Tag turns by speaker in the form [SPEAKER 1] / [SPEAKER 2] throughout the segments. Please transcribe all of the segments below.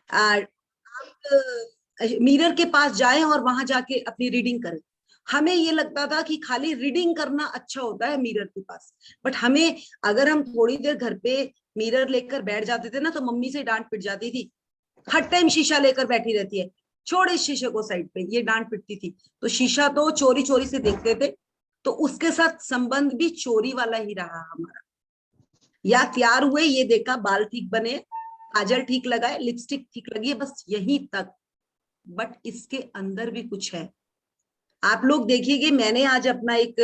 [SPEAKER 1] आप मिरर के पास जाएं और वहां जाके अपनी रीडिंग करें। हमें ये लगता था कि खाली रीडिंग करना अच्छा होता है मिरर के पास, बट हमें, अगर हम थोड़ी देर घर पे मिरर लेकर बैठ जाते थे ना, तो मम्मी से डांट पिट जाती थी। हर टाइम शीशा लेकर बैठी रहती है, छोड़ इस शीशे को साइड पे, ये डांट पिटती थी। तो शीशा तो चोरी चोरी से देखते थे, तो उसके साथ संबंध भी चोरी वाला ही रहा हमारा। या तैयार हुए ये देखा, बाल ठीक बने, काजल ठीक लगाए, लिपस्टिक ठीक लगी है, बस यही तक। बट इसके अंदर भी कुछ है। आप लोग देखिए, मैंने आज अपना एक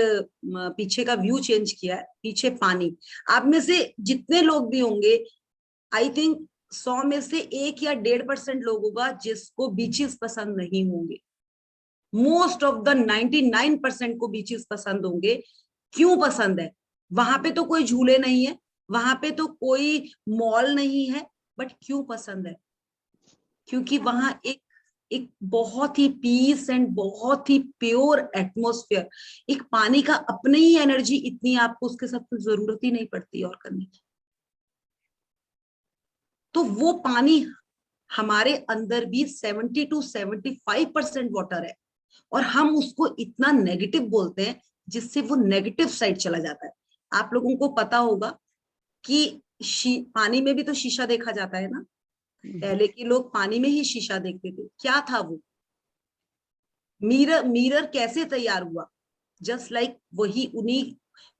[SPEAKER 1] पीछे का व्यू चेंज किया है। पीछे पानी, आप में से जितने लोग भी होंगे, आई थिंक 100 में से 1 या 1.5% लोग होगा जिसको बीचेस पसंद नहीं होंगे। मोस्ट ऑफ द 99% को बीचेस पसंद होंगे। क्यों पसंद है? वहां पे तो कोई झूले नहीं है, वहां पे तो कोई मॉल नहीं है, बट क्यों पसंद है? क्योंकि वहां एक एक बहुत ही पीस एंड बहुत ही प्योर एटमॉस्फेयर, एक पानी का अपने ही एनर्जी इतनी, आपको उसके साथ कोई जरूरत ही नहीं पड़ती और करने की। तो वो पानी हमारे अंदर भी 70 to 75% वाटर है, और हम उसको इतना नेगेटिव बोलते हैं, जिससे वो नेगेटिव साइड चला जाता है। आप लोगों को पता होगा कि पानी में भी तो शीशा देखा जाता है ना। पहले के लोग पानी में ही शीशा देखते थे। क्या था वो? मिरर। मिरर कैसे तैयार हुआ? जस्ट लाइक वही उन्हीं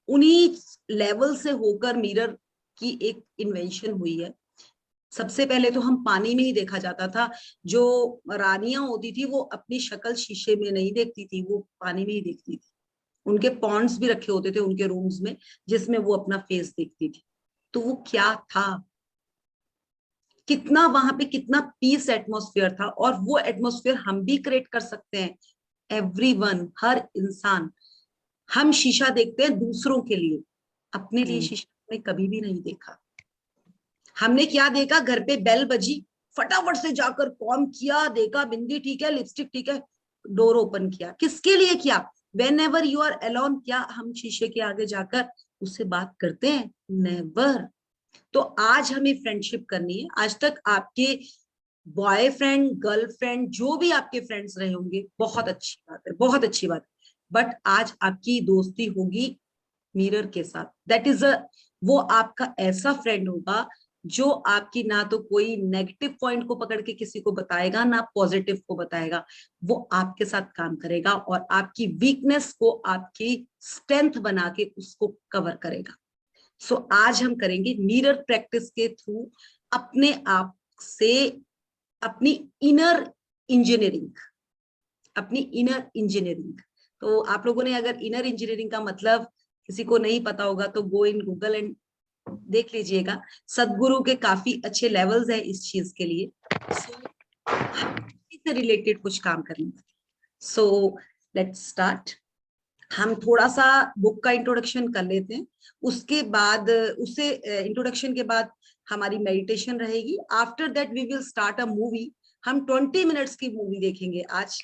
[SPEAKER 1] उन्हीं लेवल से होकर मिरर की एक इन्वेंशन हुई है। सबसे पहले तो हम पानी में ही देखा जाता था। जो रानियां होती थी वो अपनी शक्ल शीशे में नहीं देखती थी, वो पानी में ही देखती थी। उनके पॉन्ड्स भी रखे होते थे उनके रूम्स में, जिसमें वो अपना फेस देखती थी। तो वो क्या था? कितना वहां पे कितना पीस एटमॉस्फेयर था, और वो एटमॉस्फेयर हम भी क्रिएट कर सकते हैं। एवरीवन, हर इंसान। हम शीशा देखते हैं दूसरों के लिए, अपने लिए शीशा हमने कभी भी नहीं देखा। हमने क्या देखा? घर पे बेल बजी, फटाफट से जाकर कॉम किया, देखा बिंदी ठीक है, लिपस्टिक ठीक है, डोर ओपन किया। किसके लिए किया? Whenever you are alone, क्या हम शीशे के आगे जाकर उससे बात करते हैं? नेवर। तो आज हमें फ्रेंडशिप करनी है। आज तक आपके बॉयफ्रेंड, गर्लफ्रेंड, जो भी आपके फ्रेंड्स रहे होंगे, बहुत अच्छी बात है, बहुत अच्छी बात है। बट आज आपकी दोस्ती होगी मिरर के साथ। दैट इज अ, वो आपका ऐसा फ्रेंड होगा जो आपकी ना तो कोई नेगेटिव पॉइंट को पकड़ के किसी को बताएगा, ना पॉजिटिव को बताएगा। वो आपके साथ काम करेगा और आपकी वीकनेस को आपकी स्ट्रेंथ बना के उसको कवर करेगा। सो आज हम करेंगे मिरर प्रैक्टिस के थ्रू अपने आप से अपनी इनर इंजीनियरिंग, अपनी इनर इंजीनियरिंग। तो आप लोगों ने, अगर इनर इंजीनियरिंग का मतलब किसी को नहीं पता होगा, तो गो इन गूगल एंड देख लीजिएगा। सदगुरु के काफी अच्छे लेवल्स है इस चीज के लिए। इससे रिलेटेड कुछ काम करेंगे। So let's start. हम थोड़ा सा बुक का इंट्रोडक्शन कर लेते हैं, उसके बाद उससे इंट्रोडक्शन के बाद हमारी मेडिटेशन रहेगी। After that we will start a movie. हम 20 मिनट्स की मूवी देखेंगे आज।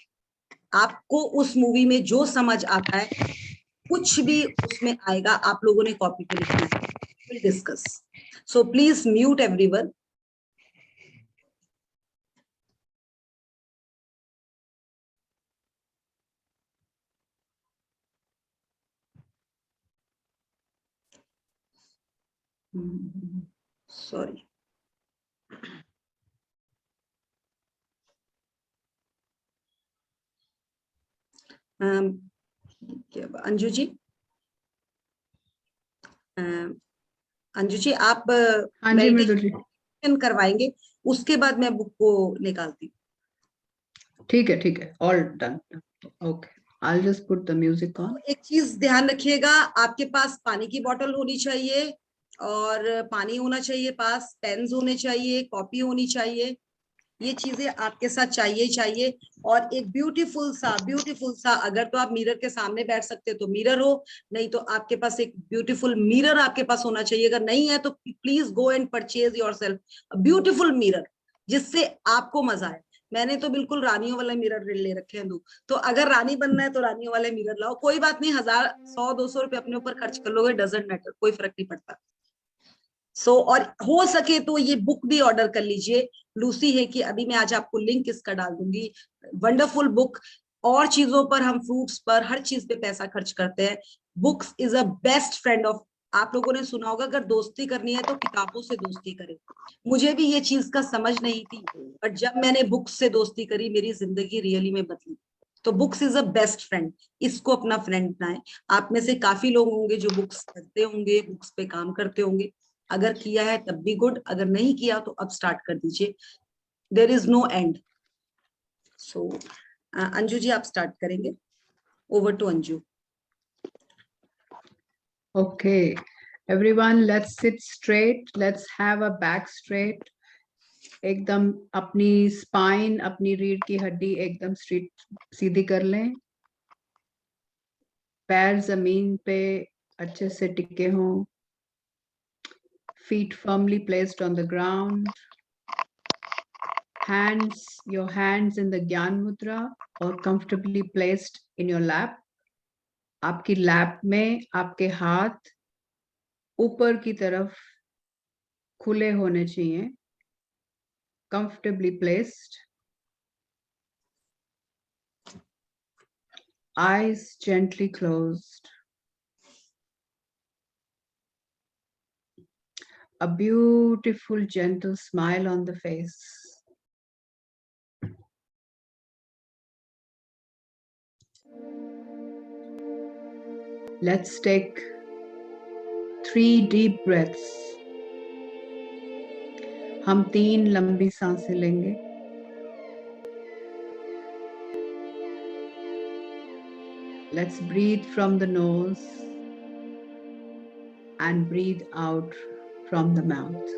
[SPEAKER 1] आपको उस मूवी में जो समझ आता है, कुछ भी उसमें आएगा, आप लोगों ने कॉपी पे लिखना है। Will discuss. So please mute everyone. Sorry. Anju ji, Anju ji, आप
[SPEAKER 2] हाँ जी मृदुल जी,
[SPEAKER 1] मेडिटेशन करवाएंगे, उसके बाद मैं बुक को निकालती हूँ।
[SPEAKER 2] ठीक है, all done. Okay, I just put the music on.
[SPEAKER 1] एक चीज ध्यान रखिएगा, आपके पास पानी की बोतल होनी चाहिए, और पानी होना चाहिए पास, पेन्स होने चाहिए, कॉपी होनी चाहिए। ये चीजें आपके साथ चाहिए ही चाहिए। और एक ब्यूटीफुल सा, अगर तो आप मिरर के सामने बैठ सकते हो तो मिरर हो, नहीं तो आपके पास एक ब्यूटीफुल मिरर आपके पास होना चाहिए। अगर नहीं है तो please go and purchase yourself beautiful mirror, जिससे आपको मजा आए। मैंने तो बिल्कुल रानियों वाला मिरर ले रखे हैं दो। तो अगर रानी बनना है तो रानियों वाले मिरर लाओ, कोई बात नहीं, 1000 100 200 रुपए अपने ऊपर खर्च कर लोगे, डजेंट मैटर, कोई फर्क नहीं पड़ता। और हो सके तो ये बुक भी ऑर्डर कर लीजिए, लूसी है कि अभी मैं आज आपको लिंक इसका डाल दूंगी, वंडरफुल बुक। और चीजों पर हम फ्रूट्स पर हर चीज पे पैसा खर्च करते हैं, books is a best friend of. आप लोगों ने सुना होगा अगर दोस्ती करनी है तो किताबों से दोस्ती करें। मुझे भी ये चीज का समझ नहीं थी, बट जब मैंने बुक्स से दोस्ती करी मेरी जिंदगी रियली में बदली। तो books is a best friend, इसको अपना फ्रेंड बनाएं। आप में से काफी लोग होंगे जो बुक्स पढ़ते होंगे, बुक्स पे काम करते होंगे। अगर किया है तब भी गुड, अगर नहीं किया तो अब स्टार्ट कर दीजिए, there is no end. So Anju ji आप स्टार्ट करेंगे, over to Anju.
[SPEAKER 2] Okay, everyone, let's sit straight. Let's have a back straight. एकदम अपनी स्पाइन, अपनी रीढ़ की हड्डी एकदम स्ट्रेट सीधी कर लें। पैर जमीन पे अच्छे से टिके हों। Feet firmly placed on the ground. Your hands in the Gyan Mudra or comfortably placed in your lap. आपकी लैप में आपके हाथ ऊपर की तरफ खुले होने चाहिए, comfortably placed. Eyes gently closed. A beautiful, gentle smile on the face. Let's take 3 deep breaths. हम 3 लंबी सांसें लेंगे। Let's breathe from the nose and breathe out from the mouth.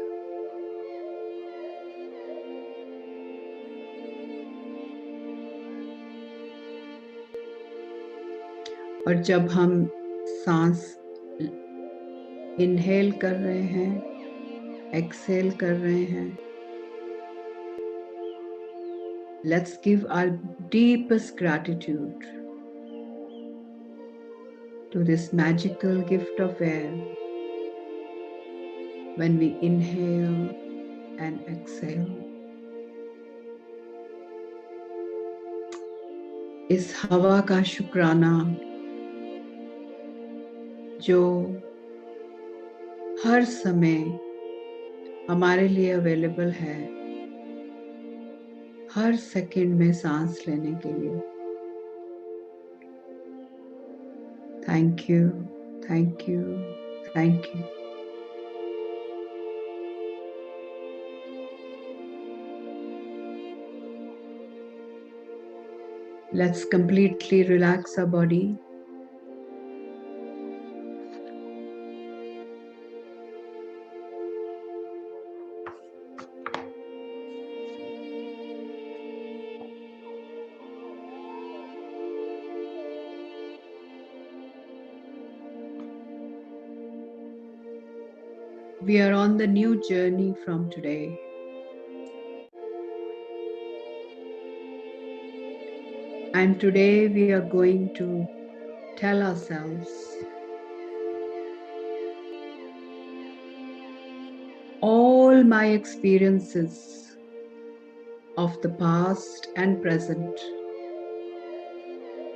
[SPEAKER 2] और जब हम सांस इनहेल कर रहे हैं, एक्सहेल कर रहे हैं, let's give our deepest gratitude to this magical gift of air when we inhale and exhale. इस हवा का शुक्राना जो हर समय हमारे लिए अवेलेबल है, हर सेकंड में सांस लेने के लिए। Thank you, thank you, thank you. Let's completely relax our body. We are on the new journey from today. And today we are going to tell ourselves all my experiences of the past and present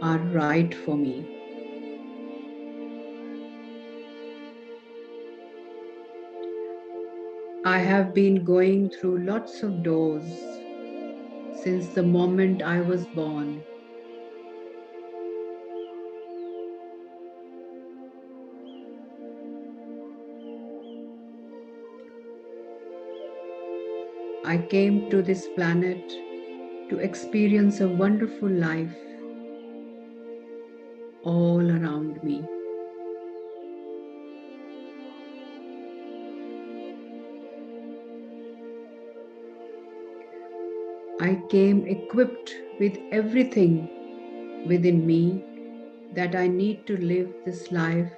[SPEAKER 2] are right for me. I have been going through lots of doors since the moment I was born. I came to this planet to experience a wonderful life all around me. I came equipped with everything within me that I need to live this life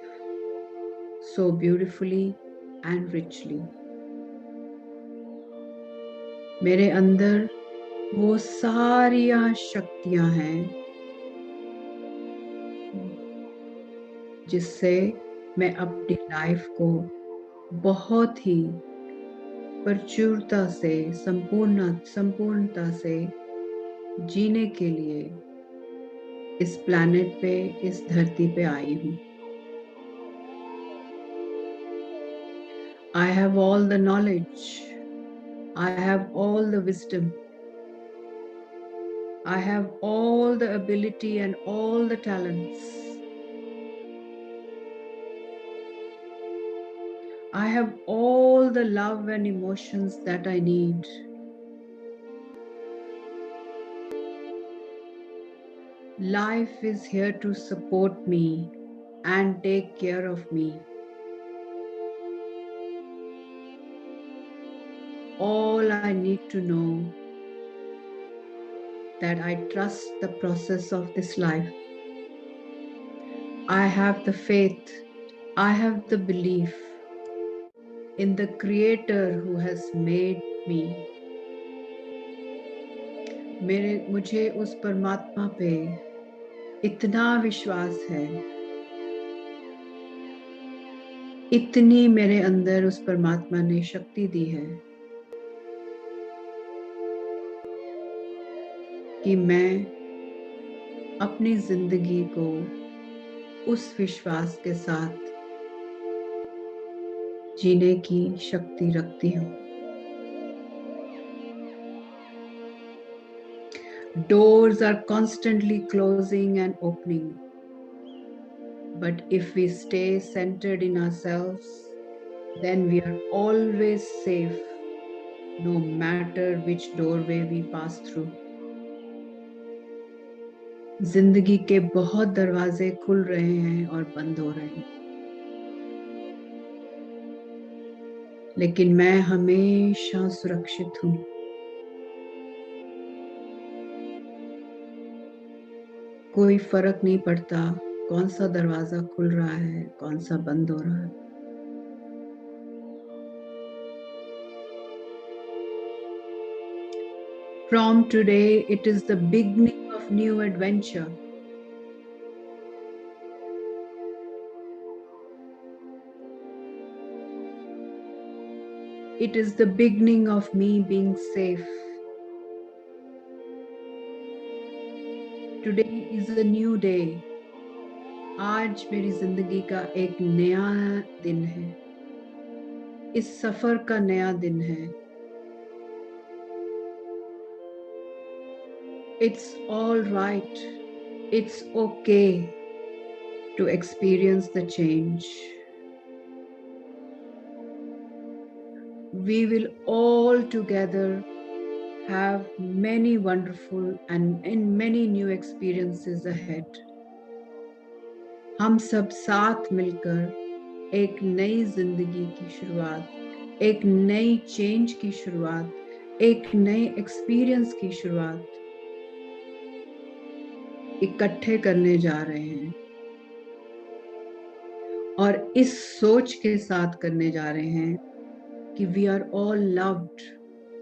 [SPEAKER 2] so beautifully and richly. मेरे अंदर वो सारियां शक्तियां हैं जिससे मैं अपनी life को बहुत ही प्रचुरता से, संपूर्णता से जीने के लिए इस प्लैनेट पे, इस धरती पे आई हूँ। I have all the knowledge. I have all the wisdom. I have all the ability and all the talents. I have all the love and emotions that I need. Life is here to support me and take care of me. All I need to know that I trust the process of this life. I have the faith, I have the belief in the Creator who has made me. मुझे उस परमात्मा पे इतना विश्वास है, इतनी मेरे अंदर उस परमात्मा ने शक्ति दी है कि मैं अपनी जिंदगी को उस विश्वास के साथ जीने की शक्ति रखती हूँ। Doors are constantly closing and opening. But if we stay centered in ourselves, then we are always safe, no matter which doorway we pass through. जिंदगी के बहुत दरवाजे खुल रहे हैं और बंद हो रहे हैं, लेकिन मैं हमेशा सुरक्षित हूँ। कोई फर्क नहीं पड़ता कौन सा दरवाजा खुल रहा है, कौन सा बंद हो रहा है। From today, it is the beginning of new adventure. It is the beginning of me being safe. Today is a new day. आज मेरी जिंदगी का एक नया दिन है, इस सफर का नया दिन है। It's all right. It's okay to experience the change. We will all together have many wonderful and many new experiences ahead. हम सब साथ मिलकर एक नई जिंदगी की शुरुआत, एक नई चेंज की शुरुआत, एक नए एक्सपीरियंस की शुरुआत इकट्ठे करने जा रहे हैं और इस सोच के साथ करने जा रहे हैं कि we are all loved,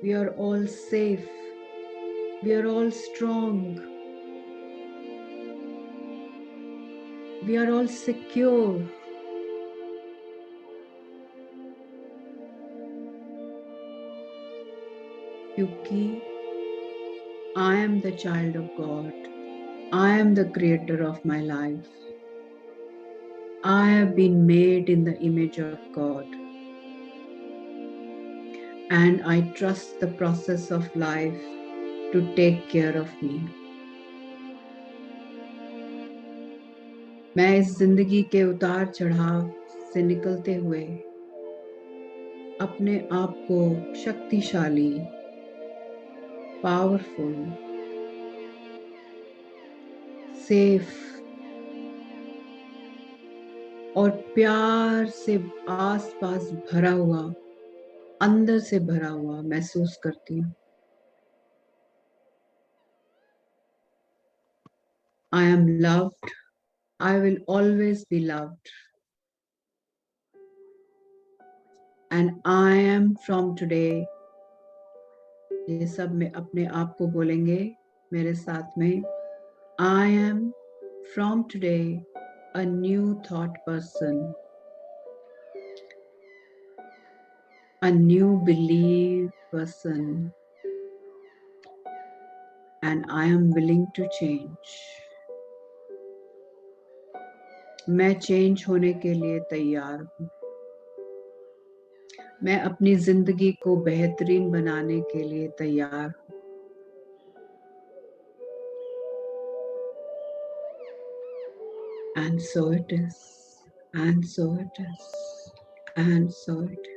[SPEAKER 2] we are all safe, we are all strong, we are all secure. क्योंकि I am the child of God. I am the creator of my life. I have been made in the image of God. And I trust the process of life to take care of me. मैं इस जिंदगी के उतार चढ़ाव से निकलते हुए अपने आप को शक्तिशाली, पावरफुल, सेफ और प्यार से आसपास भरा हुआ, अंदर से भरा हुआ महसूस करती हूँ। I am loved. I will always be loved. And I am from today. ये सब में अपने आप को बोलेंगे मेरे साथ में। I am from today a new thought person. a new belief person and I am willing to change. मैं चेंज होने के लिए तैयार हूँ. मैं अपनी जिंदगी को बेहतरीन बनाने के लिए तैयार हूँ. And so it is. And so it is. And so it is.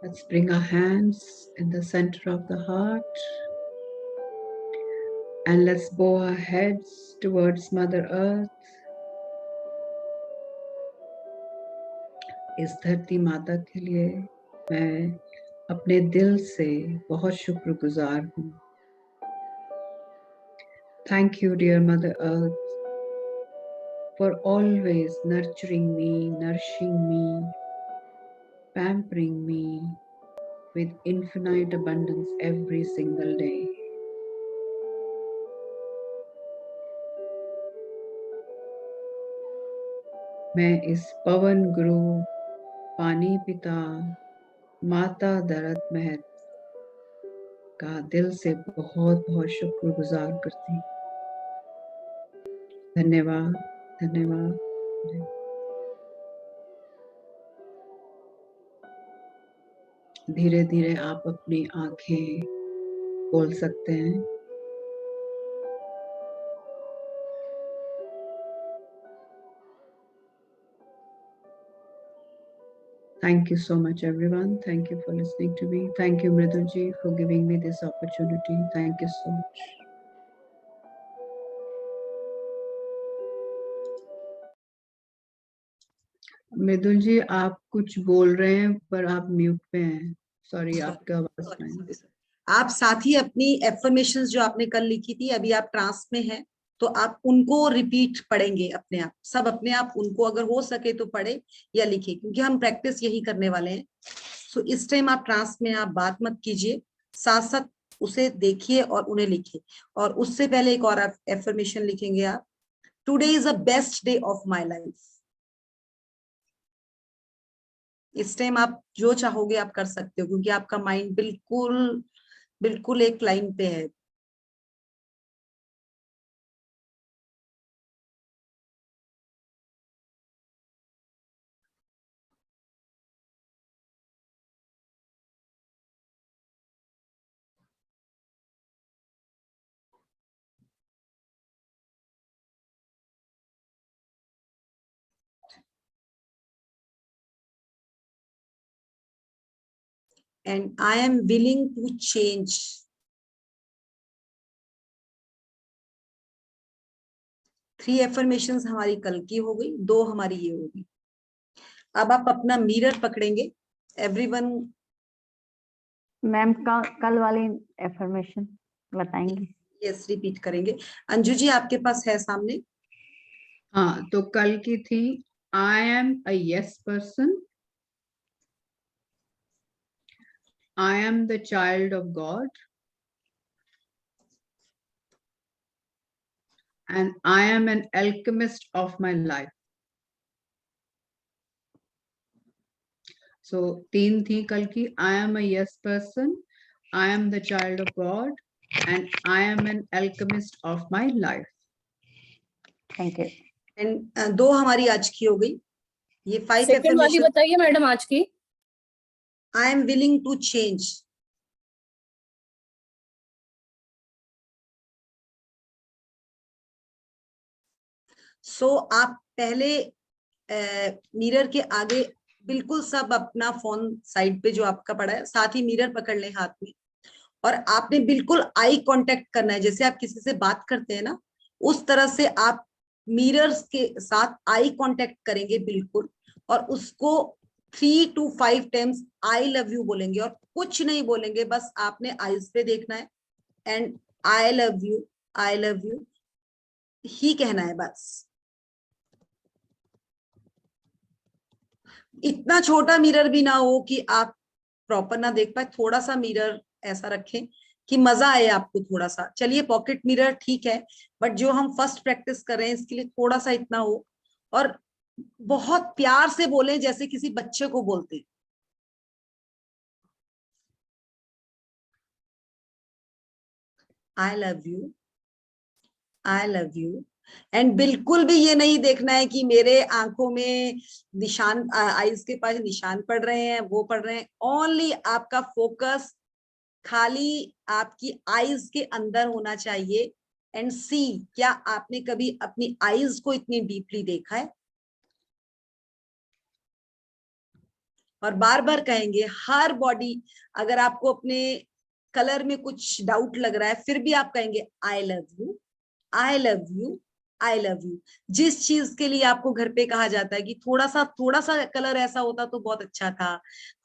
[SPEAKER 2] Let's bring our hands in the center of the heart and let's bow our heads towards Mother Earth. इस धरती माता के लिए मैं अपने दिल से बहुत शुक्रगुजार हूँ. Thank you, dear Mother Earth, for always nurturing me, nourishing me, pampering me with infinite abundance every single day. मैं इस पवन गुरु, पानी पिता, माता दरद महत का दिल से बहुत बहुत शुक्रगुजार करती हूँ. धन्यवाद, धन्यवाद. धीरे धीरे आप अपनी आंखें खोल सकते हैं. Thank you so much, everyone. Thank you for listening to me. Thank you, Mridul ji, for giving me this opportunity. Thank you so much. मृदुल जी, आप कुछ बोल रहे हैं पर आप म्यूट पे हैं. सॉरी, आपका आवाज नहीं.
[SPEAKER 1] आप साथ ही अपनी एफर्मेशंस जो आपने कल लिखी थी, अभी आप ट्रांस में हैं तो आप उनको रिपीट पढ़ेंगे अपने आप, सब अपने आप उनको अगर हो सके तो पढ़े या लिखे, क्योंकि हम प्रैक्टिस यही करने वाले हैं. सो इस टाइम आप ट्रांस में आप बात मत कीजिए, साथ साथ उसे देखिए और उन्हें लिखिए. और उससे पहले एक और एफर्मेशन लिखेंगे आप. Today is the best day of my life. इस टाइम आप जो चाहोगे आप कर सकते हो, क्योंकि आपका माइंड बिल्कुल बिल्कुल एक लाइन पे है. And I am willing to change. Three affirmations हमारी कल की हो गई, 2 हमारी ये होगी. अब आप अपना मिरर पकड़ेंगे. एवरीवन.
[SPEAKER 3] मैम कल वाली एफर्मेशन बताएंगे?
[SPEAKER 1] यस, रिपीट करेंगे. अंजू जी आपके पास है सामने?
[SPEAKER 2] हाँ, तो कल की थी I am a yes person, I am the child of God, and I am an alchemist of my life. So 3 थी कल की. I am a yes person, I am the child of God, and I am an alchemist of my life.
[SPEAKER 3] Thank you.
[SPEAKER 1] And 2 हमारी आज की हो गई. ये 5
[SPEAKER 4] second वाली
[SPEAKER 1] एफर्मेशन.
[SPEAKER 4] बताइए मैडम आज की.
[SPEAKER 1] I am willing to change. So आप पहले मिरर के आगे बिल्कुल सब अपना फोन साइड पे जो आपका पड़ा है, साथ ही मिरर पकड़ लें हाथ में. और आपने बिल्कुल आई कांटेक्ट करना है, जैसे आप किसी से बात करते हैं ना, उस तरह से आप मिरर्स के साथ आई कांटेक्ट करेंगे बिल्कुल. और उसको 3 to 5 times I love you बोलेंगे, और कुछ नहीं बोलेंगे, बस आपने आईज पे देखना है एंड आई लव यू ही कहना है बस। इतना छोटा मिरर भी ना हो कि आप प्रॉपर ना देख पाए, थोड़ा सा मिरर ऐसा रखें कि मजा आए आपको थोड़ा सा। चलिए पॉकेट मिरर ठीक है, बट जो हम फर्स्ट प्रैक्टिस कर रहे हैं इसके लिए थोड़ा सा इतना हो, और बहुत प्यार से बोले जैसे किसी बच्चे को बोलते हैं। I love you, I love you. And बिल्कुल भी ये नहीं देखना है कि मेरे आंखों में निशान, आईज के पास निशान पड़ रहे हैं, वो पड़ रहे हैं। ओनली आपका फोकस खाली आपकी आईज के अंदर होना चाहिए। एंड सी, क्या आपने कभी अपनी आईज को इतनी डीपली देखा है? और बार बार कहेंगे हर बॉडी, अगर आपको अपने कलर में कुछ डाउट लग रहा है फिर भी आप कहेंगे I love you, I love you, I love you. जिस चीज के लिए आपको घर पे कहा जाता है कि थोड़ा सा कलर ऐसा होता तो बहुत अच्छा था,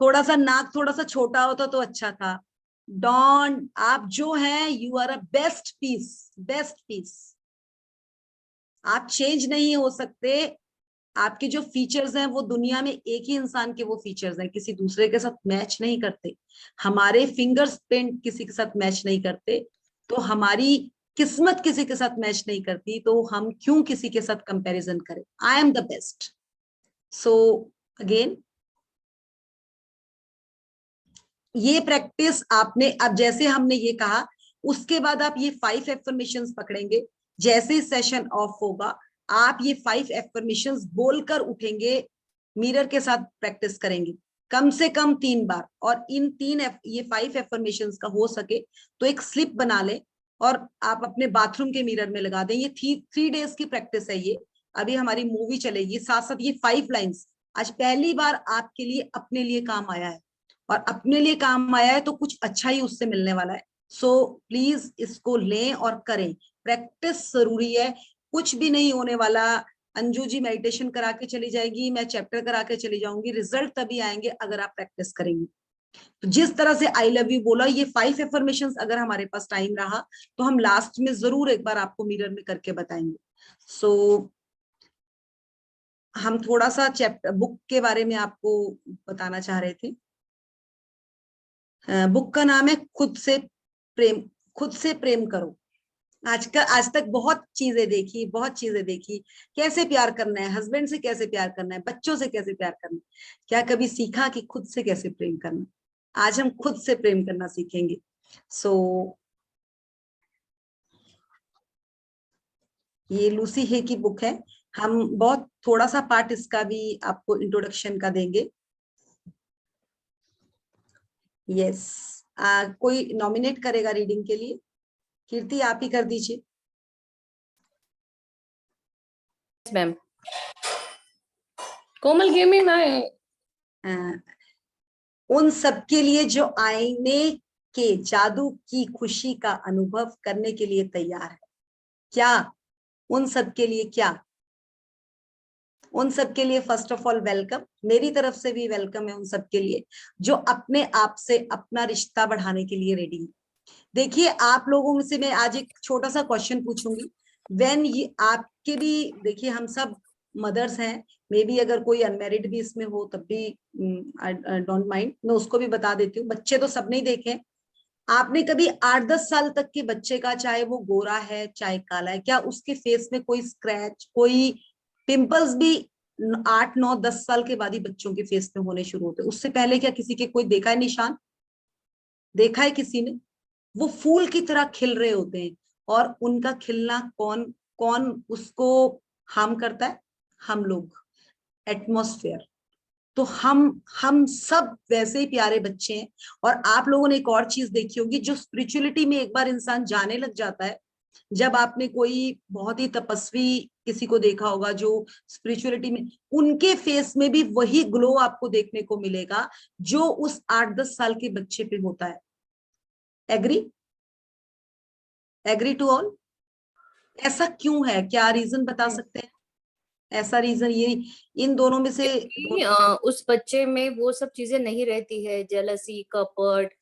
[SPEAKER 1] थोड़ा सा नाक थोड़ा सा छोटा होता तो अच्छा था। डॉन, आप जो हैं you are a best piece, best piece. आप चेंज नहीं हो सकते। आपके जो फीचर्स हैं वो दुनिया में एक ही इंसान के वो फीचर्स हैं, किसी दूसरे के साथ मैच नहीं करते। हमारे फिंगर्स प्रिंट किसी के साथ मैच नहीं करते, तो हमारी किस्मत किसी के साथ मैच नहीं करती, तो हम क्यों किसी के साथ कंपैरिजन करें? I am the best. So again, ये प्रैक्टिस आपने, अब जैसे हमने ये कहा उसके बाद आप ये 5 एफर्मेशंस पकड़ेंगे। जैसे सेशन ऑफ होगा आप ये 5 एफर्मेशंस बोलकर उठेंगे, मिरर के साथ प्रैक्टिस करेंगे कम से कम 3 बार। और इन ये 5 एफर्मेशंस का हो सके तो एक स्लिप बना ले और आप अपने बाथरूम के मिरर में लगा दें। ये 3 डेज की प्रैक्टिस है। ये अभी हमारी मूवी चलेगी, साथ साथ ये 5 लाइन्स आज पहली बार आपके लिए अपने लिए काम आया है, और अपने लिए काम आया है तो कुछ अच्छा ही उससे मिलने वाला है। सो प्लीज इसको लें और करें, प्रैक्टिस जरूरी है, कुछ भी नहीं होने वाला। अंजू जी मेडिटेशन करा के चली जाएगी, मैं चैप्टर करा के चली जाऊंगी, रिजल्ट तभी आएंगे अगर आप प्रैक्टिस करेंगे। तो जिस तरह से आई लव यू बोला, ये 5 एफर्मेशंस अगर हमारे पास टाइम रहा तो हम लास्ट में जरूर एक बार आपको मिरर में करके बताएंगे। सो हम थोड़ा सा चैप्टर बुक के बारे में आपको बताना चाह रहे थे। बुक का नाम है खुद से प्रेम, खुद से प्रेम करो। आज तक बहुत चीजें देखी, बहुत चीजें देखी, कैसे प्यार करना है, हस्बैंड से कैसे प्यार करना है, बच्चों से कैसे प्यार करना है, क्या कभी सीखा कि खुद से कैसे प्रेम करना है? आज हम खुद से प्रेम करना सीखेंगे। सो ये लूसी हे की बुक है। हम बहुत थोड़ा सा पार्ट इसका भी आपको इंट्रोडक्शन का देंगे। यस, कोई नॉमिनेट करेगा रीडिंग के लिए? कीर्ति आप ही कर दीजिए।
[SPEAKER 4] Ma'am, Komal give me my.
[SPEAKER 1] उन सबके लिए जो आईने के जादू की खुशी का अनुभव करने के लिए तैयार है। क्या? उन सबके लिए क्या? उन सबके लिए फर्स्ट ऑफ ऑल वेलकम, मेरी तरफ से भी वेलकम है उन सबके लिए जो अपने आप से अपना रिश्ता बढ़ाने के लिए रेडी है। देखिए, आप लोगों में से मैं आज एक छोटा सा क्वेश्चन पूछूंगी। व्हेन ये आपके भी, देखिए हम सब मदर्स हैं, मे बी अगर कोई अनमेरिड भी इसमें हो तब भी आई डोंट माइंड, मैं उसको भी बता देती हूँ। बच्चे तो सबने ही देखे। आपने कभी 8-10 साल तक के बच्चे का, चाहे वो गोरा है चाहे काला है, क्या उसके फेस में कोई स्क्रैच, कोई पिंपल्स भी 8-9-10 साल के बाद ही बच्चों के फेस में होने शुरू होते? उससे पहले क्या किसी के कोई देखा है निशान? देखा है किसी ने? वो फूल की तरह खिल रहे होते हैं। और उनका खिलना कौन कौन उसको हार्म करता है? हम लोग, एटमॉस्फेयर। तो हम सब वैसे ही प्यारे बच्चे हैं। और आप लोगों ने एक और चीज देखी होगी, जो स्पिरिचुअलिटी में एक बार इंसान जाने लग जाता है, जब आपने कोई बहुत ही तपस्वी किसी को देखा होगा जो स्पिरिचुअलिटी में, उनके फेस में भी वही ग्लो आपको देखने को मिलेगा जो उस 8-10 साल के बच्चे पे होता है। एग्री? Agree to all? ऐसा क्यों है? क्या रीजन बता सकते हैं? ऐसा रीजन ये इन दोनों में से
[SPEAKER 4] कि, उस बच्चे में वो सब चीजें नहीं रहती है, जेलसी, कपट,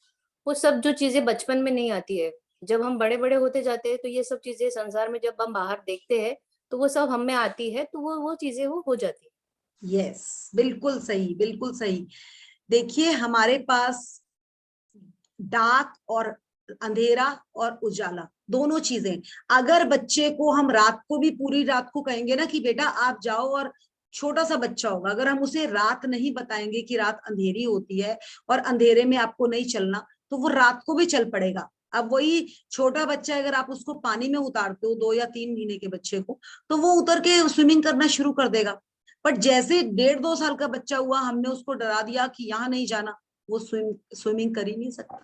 [SPEAKER 4] वो सब जो चीजें बचपन में नहीं आती है। जब हम बड़े बड़े होते जाते हैं तो ये सब चीजें संसार में जब हम बाहर देखते हैं तो वो सब हम में आती है, तो वो चीजें वो हो जाती है।
[SPEAKER 1] यस, बिल्कुल सही, बिल्कुल सही। देखिए हमारे पास डार्क और अंधेरा और उजाला दोनों चीजें, अगर बच्चे को हम रात को भी पूरी रात को कहेंगे ना कि बेटा आप जाओ, और छोटा सा बच्चा होगा, अगर हम उसे रात नहीं बताएंगे कि रात अंधेरी होती है और अंधेरे में आपको नहीं चलना, तो वो रात को भी चल पड़ेगा। अब वही छोटा बच्चा अगर आप उसको पानी में उतारते हो 2 या 3 महीने के बच्चे को, तो वो उतर के स्विमिंग करना शुरू कर देगा। बट जैसे 1.5-2 साल का बच्चा हुआ, हमने उसको डरा दिया कि यहाँ नहीं जाना, वो स्विमिंग कर ही नहीं सकता।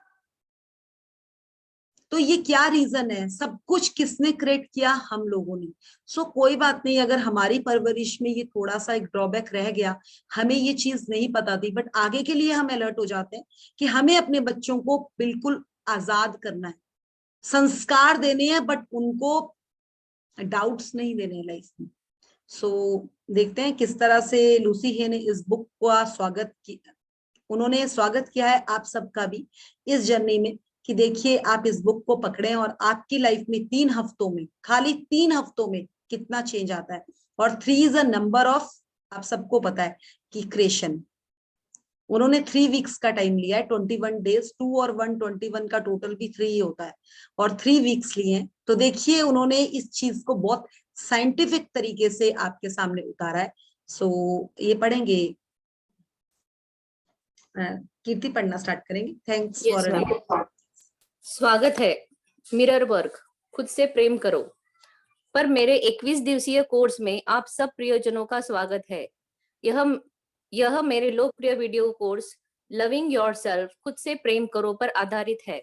[SPEAKER 1] तो ये क्या रीजन है? सब कुछ किसने क्रिएट किया? हम लोगों ने। सो कोई बात नहीं, अगर हमारी परवरिश में ये थोड़ा सा एक ड्रॉबैक रह गया, हमें ये चीज नहीं पता थी, बट आगे के लिए हम अलर्ट हो जाते हैं कि हमें अपने बच्चों को बिल्कुल आजाद करना है, संस्कार देने हैं, बट उनको डाउट्स नहीं देने लाइफ में। सो देखते हैं किस तरह से लूसी हे ने इस बुक का स्वागत किया, उन्होंने स्वागत किया है आप सबका भी इस जर्नी में, कि देखिए आप इस बुक को पकड़ें और आपकी लाइफ में 3 हफ्तों में, खाली 3 हफ्तों में कितना चेंज आता है। और 3 इज अ नंबर ऑफ, आप सबको पता है कि क्रिएशन। उन्होंने 3 वीक्स का टाइम लिया है, 21 डेज, 2 और 1 21 का टोटल भी 3 ही होता है, और 3 वीक्स लिए हैं। तो देखिए उन्होंने इस चीज को बहुत साइंटिफिक तरीके से आपके सामने उतारा है। सो ये पढ़ेंगे, कीर्ति पढ़ना स्टार्ट करेंगे। Thanks
[SPEAKER 4] Yes,
[SPEAKER 1] for
[SPEAKER 4] ma'am. स्वागत है मिरर वर्क, खुद से प्रेम करो पर मेरे 21 दिवसीय कोर्स में आप सब प्रियजनों का स्वागत है। यह मेरे लोकप्रिय वीडियो कोर्स लविंग योरसेल्फ, खुद से प्रेम करो पर आधारित है।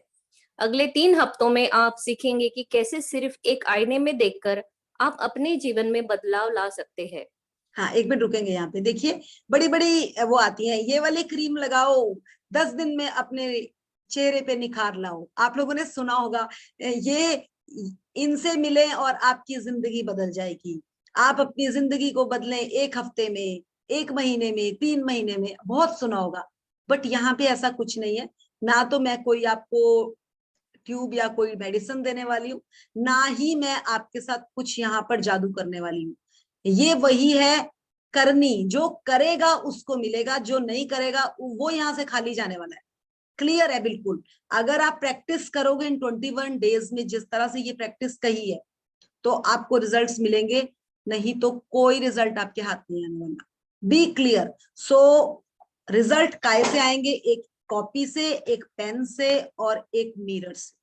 [SPEAKER 4] अगले 3 हफ्तों में आप सीखेंगे कि कैसे सिर्फ एक आईने में देखकर आप अपने जीवन में बदलाव ला सकते हैं।
[SPEAKER 1] हाँ, एक मिनट रुकेंगे यहाँ पे। देखिए बड़ी बड़ी वो आती है, ये वाली क्रीम लगाओ 10 दिन में अपने चेहरे पे निखार लाओ। आप लोगों ने सुना होगा ये, इनसे मिले और आपकी जिंदगी बदल जाएगी। आप अपनी जिंदगी को बदलें 1 हफ्ते में, 1 महीने में, 3 महीने में, बहुत सुना होगा। बट यहाँ पे ऐसा कुछ नहीं है। ना तो मैं कोई आपको ट्यूब या कोई मेडिसिन देने वाली हूँ, ना ही मैं आपके साथ कुछ यहाँ पर जादू करने वाली हूँ। ये वही है करनी, जो करेगा उसको मिलेगा, जो नहीं करेगा वो यहाँ से खाली जाने वाला है। क्लियर है बिल्कुल। अगर आप प्रैक्टिस करोगे इन 21 डेज में, जिस तरह से ये प्रैक्टिस कही है, तो आपको रिजल्ट्स मिलेंगे, नहीं तो कोई रिजल्ट आपके हाथ नहीं आने वाला। B clear. सो रिजल्ट काय से आएंगे? एक कॉपी से, एक पेन से, और एक मिरर से।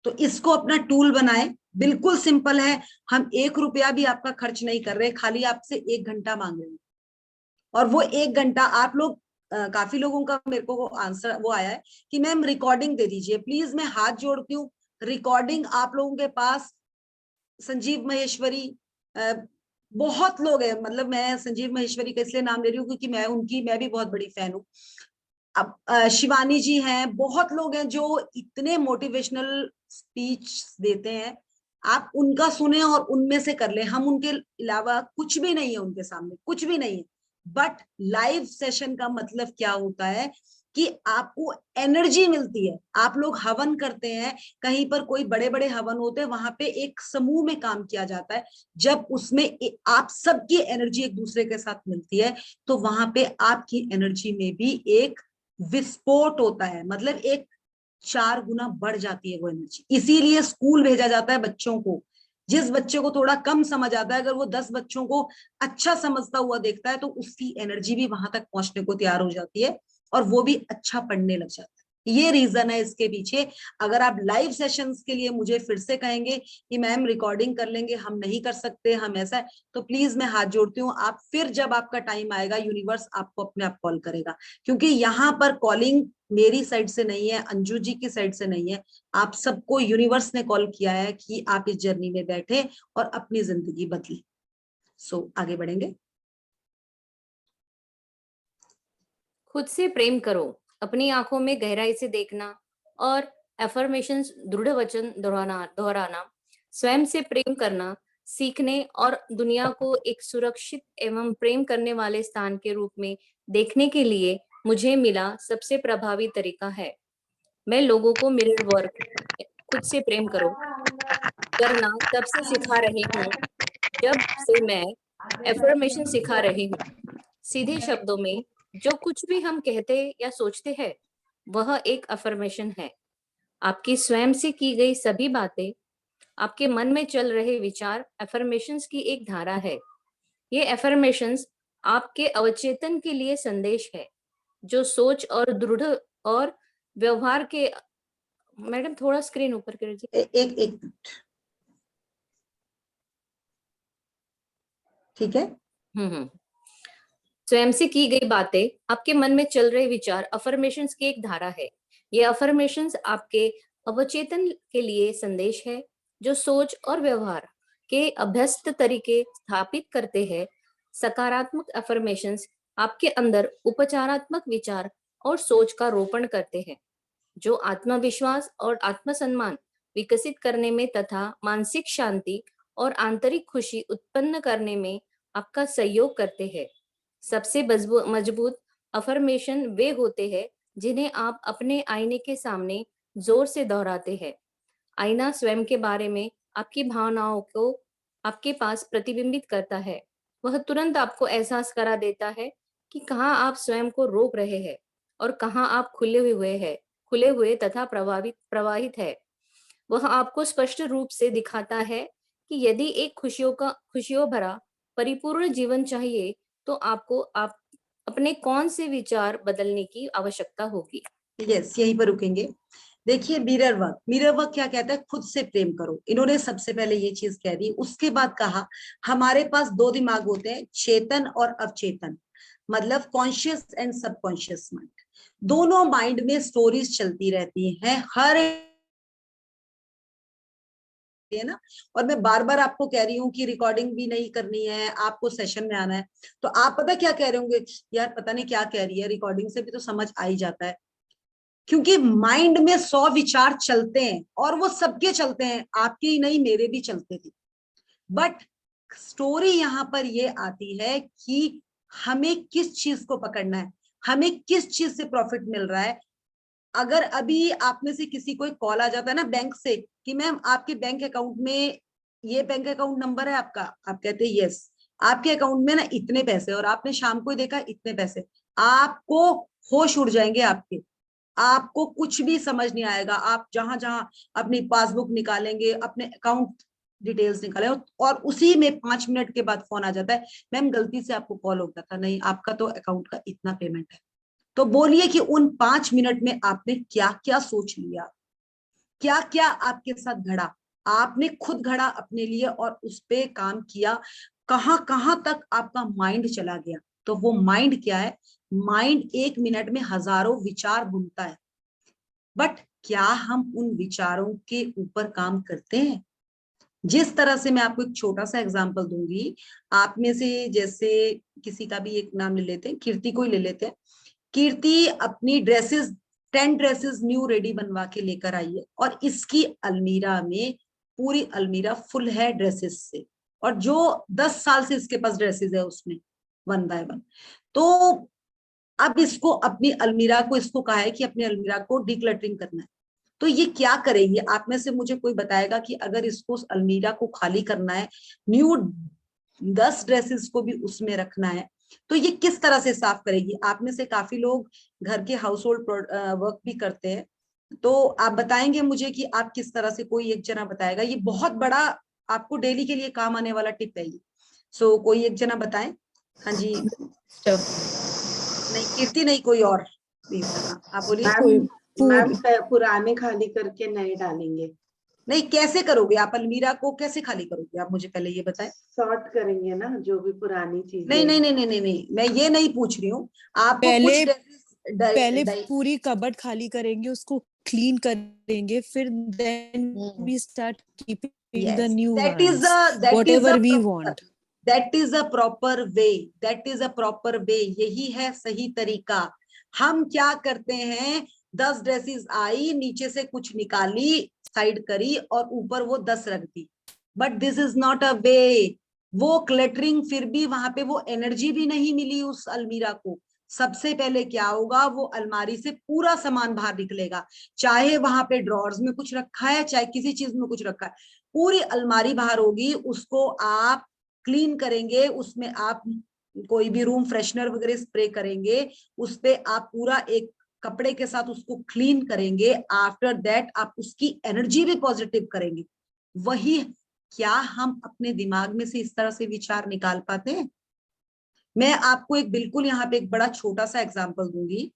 [SPEAKER 1] तो इसको अपना टूल बनाए, बिल्कुल सिंपल है। हम 1 रुपया भी आपका खर्च नहीं कर रहे, खाली आपसे 1 घंटा मांग रहे हैं। और वो 1 घंटा आप लोग, काफी लोगों का मेरे को वो आंसर वो आया है कि मैम रिकॉर्डिंग दे दीजिए प्लीज। मैं हाथ जोड़ती हूँ, रिकॉर्डिंग आप लोगों के पास, संजीव महेश्वरी, बहुत लोग हैं, मतलब मैं संजीव महेश्वरी का इसलिए नाम ले रही हूँ क्योंकि मैं भी बहुत बड़ी फैन हूँ। अब शिवानी जी हैं, बहुत लोग हैं जो इतने मोटिवेशनल स्पीच देते हैं। आप उनका सुने और उनमें से कर लें। हम उनके अलावा कुछ भी नहीं है, उनके सामने कुछ भी नहीं है। बट लाइव सेशन का मतलब क्या होता है कि आपको एनर्जी मिलती है। आप लोग हवन करते हैं, कहीं पर कोई बड़े बड़े हवन होते हैं, वहां पे एक समूह में काम किया जाता है। जब उसमें आप सबकी एनर्जी एक दूसरे के साथ मिलती है, तो वहां पे आपकी एनर्जी में भी एक विस्फोट होता है, मतलब एक 4 गुना बढ़ जाती है वो एनर्जी। इसीलिए स्कूल भेजा जाता है बच्चों को। जिस बच्चे को थोड़ा कम समझ आता है, अगर वो 10 बच्चों को अच्छा समझता हुआ देखता है, तो उसकी एनर्जी भी वहां तक पहुंचने को तैयार हो जाती है, और वो भी अच्छा पढ़ने लग जाता है। ये रीजन है इसके पीछे। अगर आप लाइव सेशंस के लिए मुझे फिर से कहेंगे कि मैम रिकॉर्डिंग कर लेंगे, हम नहीं कर सकते, हम ऐसा है, तो प्लीज मैं हाथ जोड़ती हूँ। आप फिर जब आपका टाइम आएगा, यूनिवर्स आपको अपने आप कॉल करेगा, क्योंकि यहाँ पर कॉलिंग मेरी साइड से नहीं है, अंजू जी की साइड से नहीं है। आप सबको यूनिवर्स ने कॉल किया है कि आप इस जर्नी में बैठे और अपनी जिंदगी बदली। सो आगे बढ़ेंगे।
[SPEAKER 4] खुद से प्रेम करो, अपनी आंखों में गहराई से देखना और एफर्मेशंस, दृढ़ वचन दोहराना, स्वयं से प्रेम करना सीखने और दुनिया को एक सुरक्षित एवं प्रेम करने वाले स्थान के रूप में देखने के लिए मुझे मिला सबसे प्रभावी तरीका है। मैं लोगों को मिरर वर्क, खुद से प्रेम करो, करना तब से सिखा रही हूँ जब से मैं एफर्मेशन सिखा रही हूँ। सीधे शब्दों में जो कुछ भी हम कहते या सोचते हैं वह एक अफर्मेशन है। आपकी स्वयं से की गई सभी बातें, आपके मन में चल रहे विचार अफर्मेशंस की एक धारा है। ये अफर्मेशंस आपके अवचेतन के लिए संदेश है जो सोच और दृढ़ और व्यवहार के। मैडम थोड़ा स्क्रीन ऊपर कर दीजिए।
[SPEAKER 1] एक मिनट, ठीक है।
[SPEAKER 4] स्वयं से की गई बातें, आपके मन में चल रहे विचार अफर्मेशंस की एक धारा है। ये अफर्मेशंस आपके अवचेतन के लिए संदेश है जो सोच और व्यवहार के अभ्यस्त तरीके स्थापित करते हैं। सकारात्मक अफर्मेशंस आपके अंदर उपचारात्मक विचार और सोच का रोपण करते हैं जो आत्मविश्वास और आत्मसम्मान विकसित करने में तथा मानसिक शांति और आंतरिक खुशी उत्पन्न करने में आपका सहयोग करते हैं। सबसे मजबूत अफर्मेशन वे होते हैं जिन्हें आप अपने आईने के सामने जोर से दोहराते हैं। आईना स्वयं के बारे में आपकी भावनाओं को आपके पास प्रतिबिंबित करता है। वह तुरंत आपको एहसास करा देता है कि कहाँ आप स्वयं को रोक रहे हैं और कहाँ आप खुले हुए तथा प्रवाहित है। वह आपको स्पष्ट रूप से दिखाता है कि यदि एक खुशियों भरा परिपूर्ण जीवन चाहिए तो आपको अपने कौन से विचार बदलने की आवश्यकता होगी।
[SPEAKER 1] यस, यहीं पर रुकेंगे। देखिए, मिरर वर्क क्या कहता है? खुद से प्रेम करो। इन्होंने सबसे पहले ये चीज कह दी, उसके बाद कहा हमारे पास दो दिमाग होते हैं, चेतन और अवचेतन, मतलब कॉन्शियस एंड सबकॉन्शियस माइंड। दोनों माइंड में स्टोरीज चलती रहती हैं हर, है ना। और मैं बार बार आपको कह रही हूँ कि रिकॉर्डिंग भी नहीं करनी है, आपको सेशन में आना है। तो आप पता क्या कह रहे होंगे, यार पता नहीं क्या कह रही है, रिकॉर्डिंग से भी तो समझ आ ही जाता है। क्योंकि माइंड में 100 विचार चलते हैं और वो सबके चलते हैं, आपके ही नहीं मेरे भी चलते थे। बट स्टोरी यहाँ पर ये आती है कि हमें किस चीज को पकड़ना है, हमें किस चीज से प्रॉफिट मिल रहा है। अगर अभी आप में से किसी को कॉल आ जाता है ना बैंक से कि मैम आपके बैंक अकाउंट में ये बैंक अकाउंट नंबर है आपका, आप कहते हैं यस, आपके अकाउंट में ना इतने पैसे, और आपने शाम को देखा इतने पैसे, आपको होश उड़ जाएंगे आपके, आपको कुछ भी समझ नहीं आएगा। आप जहां जहां अपनी पासबुक निकालेंगे, अपने अकाउंट डिटेल्स निकाले, और उसी में 5 मिनट के बाद फोन आ जाता है, मैम गलती से आपको कॉल हो गया था, नहीं आपका तो अकाउंट का इतना पेमेंट है। तो बोलिए कि उन 5 मिनट में आपने क्या क्या सोच लिया, क्या क्या आपके साथ घड़ा, आपने खुद घड़ा अपने लिए और उस पे काम किया, कहां कहां तक आपका माइंड चला गया। तो वो माइंड क्या है? माइंड 1 मिनट में हजारों विचार बुनता है, बट क्या हम उन विचारों के ऊपर काम करते हैं? जिस तरह से, मैं आपको एक छोटा सा एग्जांपल दूंगी। आप में से जैसे किसी का भी एक नाम ले लेते हैं, कीर्ति को ही ले लेते हैं। कीर्ति अपनी 10 ड्रेसेस न्यू रेडी बनवा के लेकर आई है, और इसकी अलमीरा में पूरी अलमीरा फुल है ड्रेसेस से, और जो 10 साल से इसके पास ड्रेसेस है उसमें 1 बाय 1। तो अब इसको अपनी अलमीरा को, इसको कहा है कि अपनी अलमीरा को डिक्लटरिंग करना है। तो ये क्या करेगी? आप में से मुझे कोई बताएगा कि अगर इसको अलमीरा को खाली करना है, न्यू 10 ड्रेसेस को भी उसमें रखना है, तो ये किस तरह से साफ करेगी? आप में से काफी लोग घर के हाउस होल्ड वर्क भी करते हैं, तो आप बताएंगे मुझे कि आप किस तरह से, कोई एक जना बताएगा। ये बहुत बड़ा आपको डेली के लिए काम आने वाला टिप है ये। सो कोई एक जना बताएं। हाँ जी, नहीं कीर्ति नहीं, कोई और भी बताना। आप बोलिए।
[SPEAKER 5] मैम पुराने खाली करके नए डालेंगे।
[SPEAKER 1] नहीं, कैसे करोगे आप? अलमीरा को कैसे खाली करोगे आप, मुझे पहले ये बताएं।
[SPEAKER 5] सॉर्ट करेंगे ना जो भी पुरानी चीजें।
[SPEAKER 1] नहीं नहीं नहीं नहीं नहीं नहीं, मैं ये नहीं पूछ रही हूँ। आपको
[SPEAKER 6] पहले पूरी कबर्ड खाली करेंगे, उसको क्लीन करेंगे, फिर then we start keeping the new ones, whatever we want.
[SPEAKER 1] That is a proper way, that is a proper way, यही है सही तरीका। हम क्या करते हैं, 10 ड्रेसेस आई, नीचे से कुछ निकाली, साइड करी, और ऊपर वो 10 रख दी। But this is not a way. वो क्लटरिंग, फिर भी वहां पे वो एनर्जी भी नहीं मिली उस अलमीरा को। सबसे पहले क्या होगा, वो अलमारी से पूरा सामान बाहर निकलेगा, चाहे वहां पे ड्रॉर्स में कुछ रखा है, चाहे किसी चीज में कुछ रखा है, पूरी अलमारी बाहर होगी। उसको आप क्लीन करेंगे, उसमें आप कोई भी रूम फ्रेशनर वगैरह स्प्रे करेंगे, उस पे आप पूरा एक कपड़े के साथ उसको क्लीन करेंगे। आफ्टर दैट आप उसकी एनर्जी भी पॉजिटिव करेंगे। वही, क्या हम अपने दिमाग में से इस तरह से विचार निकाल पाते हैं? मैं आपको एक बिल्कुल यहाँ पे एक बड़ा छोटा सा एग्जांपल दूंगी।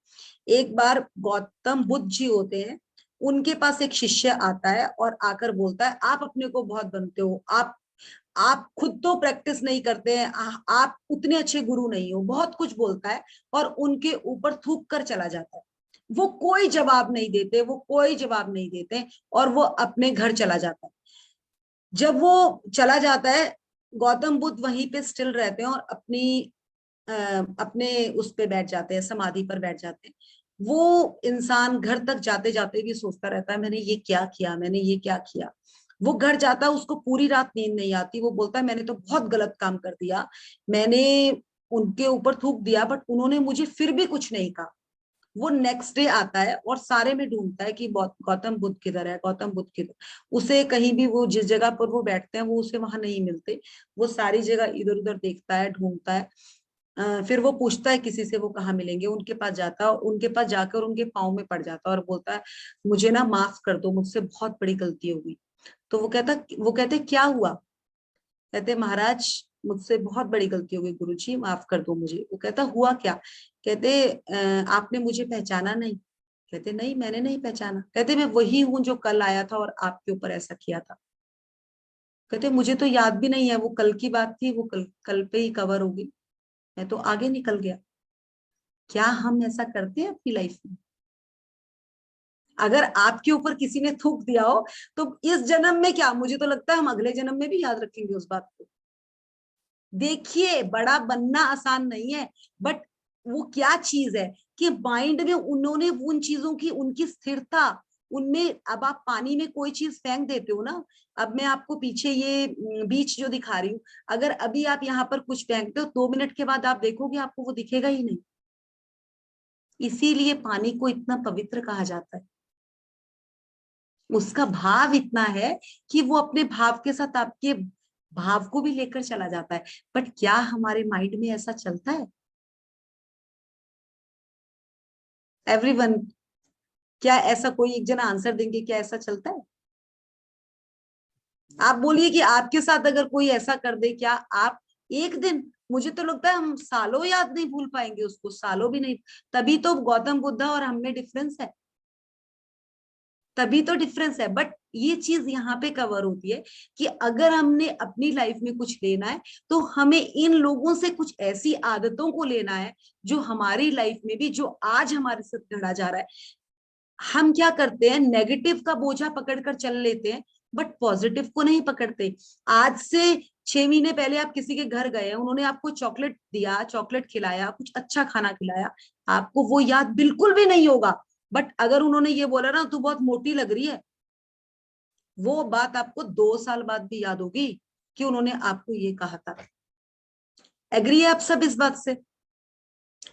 [SPEAKER 1] एक बार गौतम बुद्ध जी होते हैं, उनके पास एक शिष्य आता है और आकर बोलता है, आप अपने को बहुत बनते हो, आप खुद तो प्रैक्टिस नहीं करते हैं, आप उतने अच्छे गुरु नहीं हो, बहुत कुछ बोलता है और उनके ऊपर थूक कर चला जाता है। वो कोई जवाब नहीं देते, वो कोई जवाब नहीं देते और वो अपने घर चला जाता है। जब वो चला जाता है, गौतम बुद्ध वहीं पे स्टिल रहते हैं और अपने उस पे बैठ जाते हैं, समाधि पर बैठ जाते हैं। वो इंसान घर तक जाते जाते भी सोचता रहता है, मैंने ये क्या किया, मैंने ये क्या किया। वो घर जाता है, उसको पूरी रात नींद नहीं आती। वो बोलता है, मैंने तो बहुत गलत काम कर दिया, मैंने उनके ऊपर थूक दिया बट उन्होंने मुझे फिर भी कुछ नहीं कहा। वो नेक्स्ट डे आता है और सारे में ढूंढता है कि गौतम बुद्ध किधर है, गौतम बुद्ध किधर। उसे कहीं भी, वो जिस जगह पर वो बैठते हैं वो उसे वहां नहीं मिलते। वो सारी जगह इधर उधर देखता है, ढूंढता है। फिर वो पूछता है किसी से, वो कहाँ मिलेंगे। उनके पास जाता है, उनके पास जाकर उनके पाँव में पड़ जाता है और बोलता है, मुझे ना माफ कर दो, मुझसे बहुत बड़ी गलती हो गई। तो वो कहते क्या हुआ? कहते, महाराज मुझसे बहुत बड़ी गलती हो गई, गुरुजी माफ कर दो मुझे। वो कहता, हुआ क्या? कहते, आपने मुझे पहचाना नहीं। कहते, नहीं मैंने नहीं पहचाना। कहते, मैं वही हूं जो कल आया था और आपके ऊपर ऐसा किया था। कहते, मुझे तो याद भी नहीं है, वो कल की बात थी, वो कल पे ही कवर हो गई, मैं तो आगे निकल गया। क्या हम ऐसा करते हैं अपनी लाइफ में? अगर आपके ऊपर किसी ने थूक दिया हो तो इस जन्म में क्या, मुझे तो लगता है हम अगले जन्म में भी याद रखेंगे उस बात को। देखिए, बड़ा बनना आसान नहीं है, बट वो क्या चीज है कि माइंड में उन्होंने उन चीजों की, उनकी स्थिरता उनमें। अब आप पानी में कोई चीज फेंक देते हो ना, अब मैं आपको पीछे ये बीच जो दिखा रही हूँ, अगर अभी आप यहाँ पर कुछ फेंकते हो, 2 मिनट के बाद आप देखोगे आपको वो दिखेगा ही नहीं। इसीलिए पानी को इतना पवित्र कहा जाता है। उसका भाव इतना है कि वो अपने भाव के साथ आपके भाव को भी लेकर चला जाता है। बट क्या हमारे माइंड में ऐसा चलता है? एवरीवन, क्या ऐसा, कोई एक जना आंसर देंगे, क्या ऐसा चलता है? आप बोलिए कि आपके साथ अगर कोई ऐसा कर दे, क्या आप एक दिन, मुझे तो लगता है हम सालों याद नहीं भूल पाएंगे उसको, सालों भी नहीं। तभी तो गौतम बुद्धा और हम में डिफरेंस है, तभी तो डिफरेंस है। बट ये चीज यहाँ पे कवर होती है कि अगर हमने अपनी लाइफ में कुछ लेना है तो हमें इन लोगों से कुछ ऐसी आदतों को लेना है जो हमारी लाइफ में भी, जो आज हमारे साथ घड़ा जा रहा है। हम क्या करते हैं, नेगेटिव का बोझा पकड़कर चल लेते हैं बट पॉजिटिव को नहीं पकड़ते। आज से 6 महीने पहले आप किसी के घर गए, उन्होंने आपको चॉकलेट दिया, चॉकलेट खिलाया, कुछ अच्छा खाना खिलाया, आपको वो याद बिल्कुल भी नहीं होगा। बट अगर उन्होंने ये बोला ना, तू बहुत मोटी लग रही है, वो बात आपको 2 साल बाद भी याद होगी कि उन्होंने आपको ये कहा था। एग्री है आप सब इस बात से?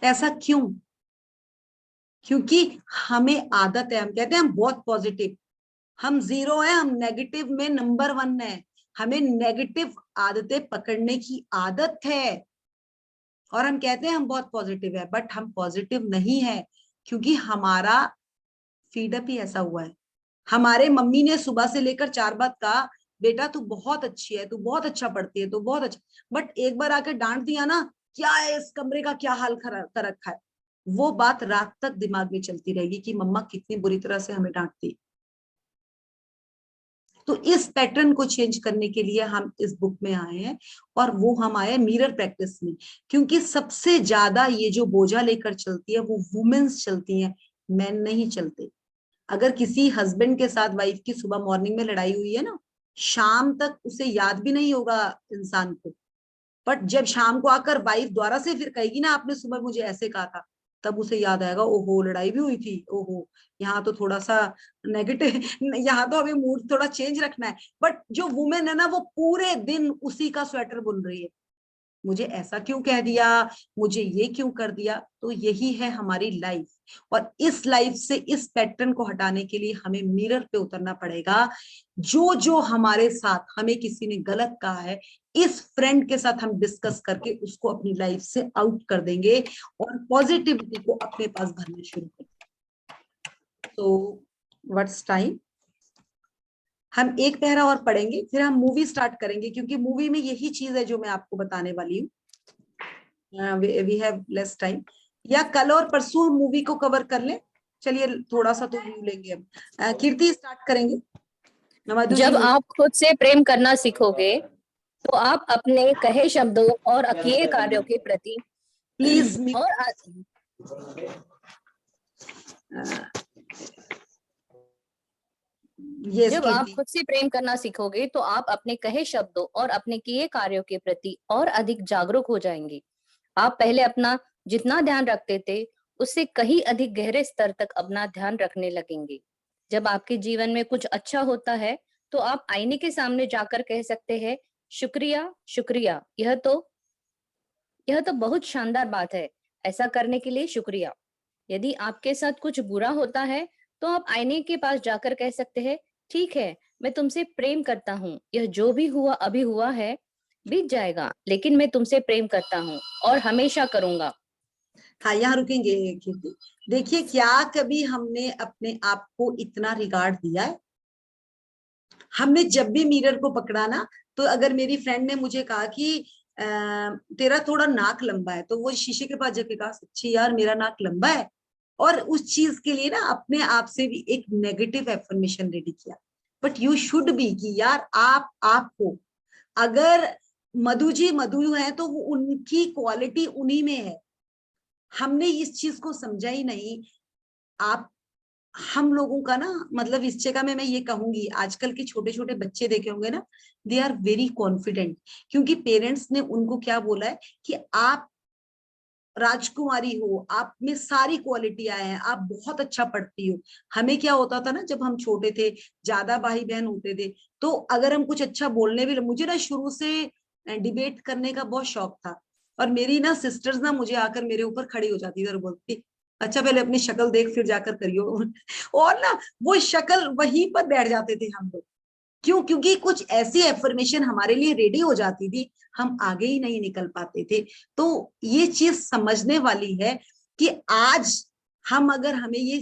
[SPEAKER 1] ऐसा क्यों? क्योंकि हमें आदत है, हम कहते हैं हम बहुत पॉजिटिव, हम 0 है, हम नेगेटिव में नंबर 1 है। हमें नेगेटिव आदतें पकड़ने की आदत है और हम कहते हैं हम बहुत पॉजिटिव है, बट हम पॉजिटिव नहीं है क्योंकि हमारा फीडअप ही ऐसा हुआ है। हमारे मम्मी ने सुबह से लेकर 4 बार कहा, बेटा तू बहुत अच्छी है, तू बहुत अच्छा पढ़ती है, तू बहुत अच्छा, बट एक बार आकर डांट दिया ना, क्या है इस कमरे का क्या हाल कर रखा है, वो बात रात तक दिमाग में चलती रहेगी कि मम्मा कितनी बुरी तरह से हमें डांटती। तो इस पैटर्न को चेंज करने के लिए हम इस बुक में आए हैं और वो हम आए मिरर प्रैक्टिस में, क्योंकि सबसे ज्यादा ये जो बोझा लेकर चलती है वो वुमेन्स चलती हैं, मेन नहीं चलते। अगर किसी हस्बैंड के साथ वाइफ की सुबह मॉर्निंग में लड़ाई हुई है ना, शाम तक उसे याद भी नहीं होगा इंसान को, बट जब शाम को आकर वाइफ द्वारा से फिर कहेगी ना, आपने सुबह मुझे ऐसे कहा था, तब उसे याद आएगा, ओहो लड़ाई भी हुई थी, ओहो यहाँ तो थोड़ा सा नेगेटिव, यहाँ तो हमें मूड थोड़ा चेंज रखना है। बट जो वुमेन है ना, वो पूरे दिन उसी का स्वेटर बुन रही है, मुझे ऐसा क्यों कह दिया, मुझे ये क्यों कर दिया। तो यही है हमारी लाइफ, और इस लाइफ से इस पैटर्न को हटाने के लिए हमें मिरर पे उतरना पड़ेगा। जो जो हमारे साथ हमें किसी ने गलत कहा है, इस फ्रेंड के साथ हम डिस्कस करके उसको अपनी लाइफ से आउट कर देंगे और पॉजिटिविटी को अपने पास भरना शुरू कर देंगे। तो व्हाट्स टाइम, हम एक पैरा और पढ़ेंगे, फिर हम मूवी स्टार्ट करेंगे, क्योंकि मूवी में यही चीज है जो मैं आपको बताने वाली हूँ। वी हैव लेस टाइम, या कल और परसों मूवी को कवर कर लें। चलिए थोड़ा सा तो व्यू लेंगे अब। कीर्ति स्टार्ट करेंगे।
[SPEAKER 4] जब आप खुद से प्रेम करना सीखोगे तो आप अपने कहे शब्दों और किए कार्यों के प्रति
[SPEAKER 1] प्लीज
[SPEAKER 4] जब आप खुद से प्रेम करना सीखोगे तो आप अपने कहे शब्दों और अपने किए कार्यों के प्रति और अधिक जागरूक हो जाएंगे। आप पहले अपना जितना ध्यान रखते थे उससे कहीं अधिक गहरे स्तर तक अपना ध्यान रखने लगेंगे। जब आपके जीवन में कुछ अच्छा होता है तो आप आईने के सामने जाकर कह सकते हैं, शुक्रिया शुक्रिया, यह तो बहुत शानदार बात है, ऐसा करने के लिए शुक्रिया। यदि आपके साथ कुछ बुरा होता है तो आप आईने के पास जाकर कह सकते हैं, ठीक है, मैं तुमसे प्रेम करता हूँ, यह जो भी हुआ अभी हुआ है, बीत जाएगा, लेकिन मैं तुमसे प्रेम करता हूँ और हमेशा करूंगा।
[SPEAKER 1] हाँ, यहाँ रुकेंगे कीर्ति। देखिए, क्या कभी हमने अपने आप को इतना रिगार्ड दिया है? हमने जब भी मिरर को पकड़ा ना, तो अगर मेरी फ्रेंड ने मुझे कहा कि तेरा थोड़ा नाक लंबा है, तो वो शीशे के पास जाके कहा, सच्ची यार मेरा नाक लंबा है, और उस चीज के लिए ना अपने आप से भी एक नेगेटिव एफर्मेशन रेडी किया। बट यू शुड बी कि यार आप हो। अगर मधु है तो वो उनकी क्वालिटी उन्हीं में है, हमने इस चीज को समझा ही नहीं। आप हम लोगों का ना, मतलब इस जगह में मैं ये कहूंगी, आजकल के छोटे छोटे बच्चे देखे होंगे ना, दे आर वेरी कॉन्फिडेंट, क्योंकि पेरेंट्स ने उनको क्या बोला है कि आप राजकुमारी हो, आप में सारी क्वालिटियां हैं, आप बहुत अच्छा पढ़ती हो। हमें क्या होता था ना, जब हम छोटे थे, ज्यादा भाई बहन होते थे, तो अगर हम कुछ अच्छा बोलने भी, मुझे ना शुरू से डिबेट करने का बहुत शौक था, और मेरी ना सिस्टर्स ना मुझे आकर मेरे ऊपर खड़ी हो जाती थी और बोलती, अच्छा पहले अपनी शक्ल देख फिर जाकर करियो। और ना वो शक्ल वहीं पर बैठ जाते थे हम लोग। क्यों? क्योंकि कुछ ऐसी एफर्मेशन हमारे लिए रेडी हो जाती थी, हम आगे ही नहीं निकल पाते थे। तो ये चीज समझने वाली है कि आज हम, अगर हमें ये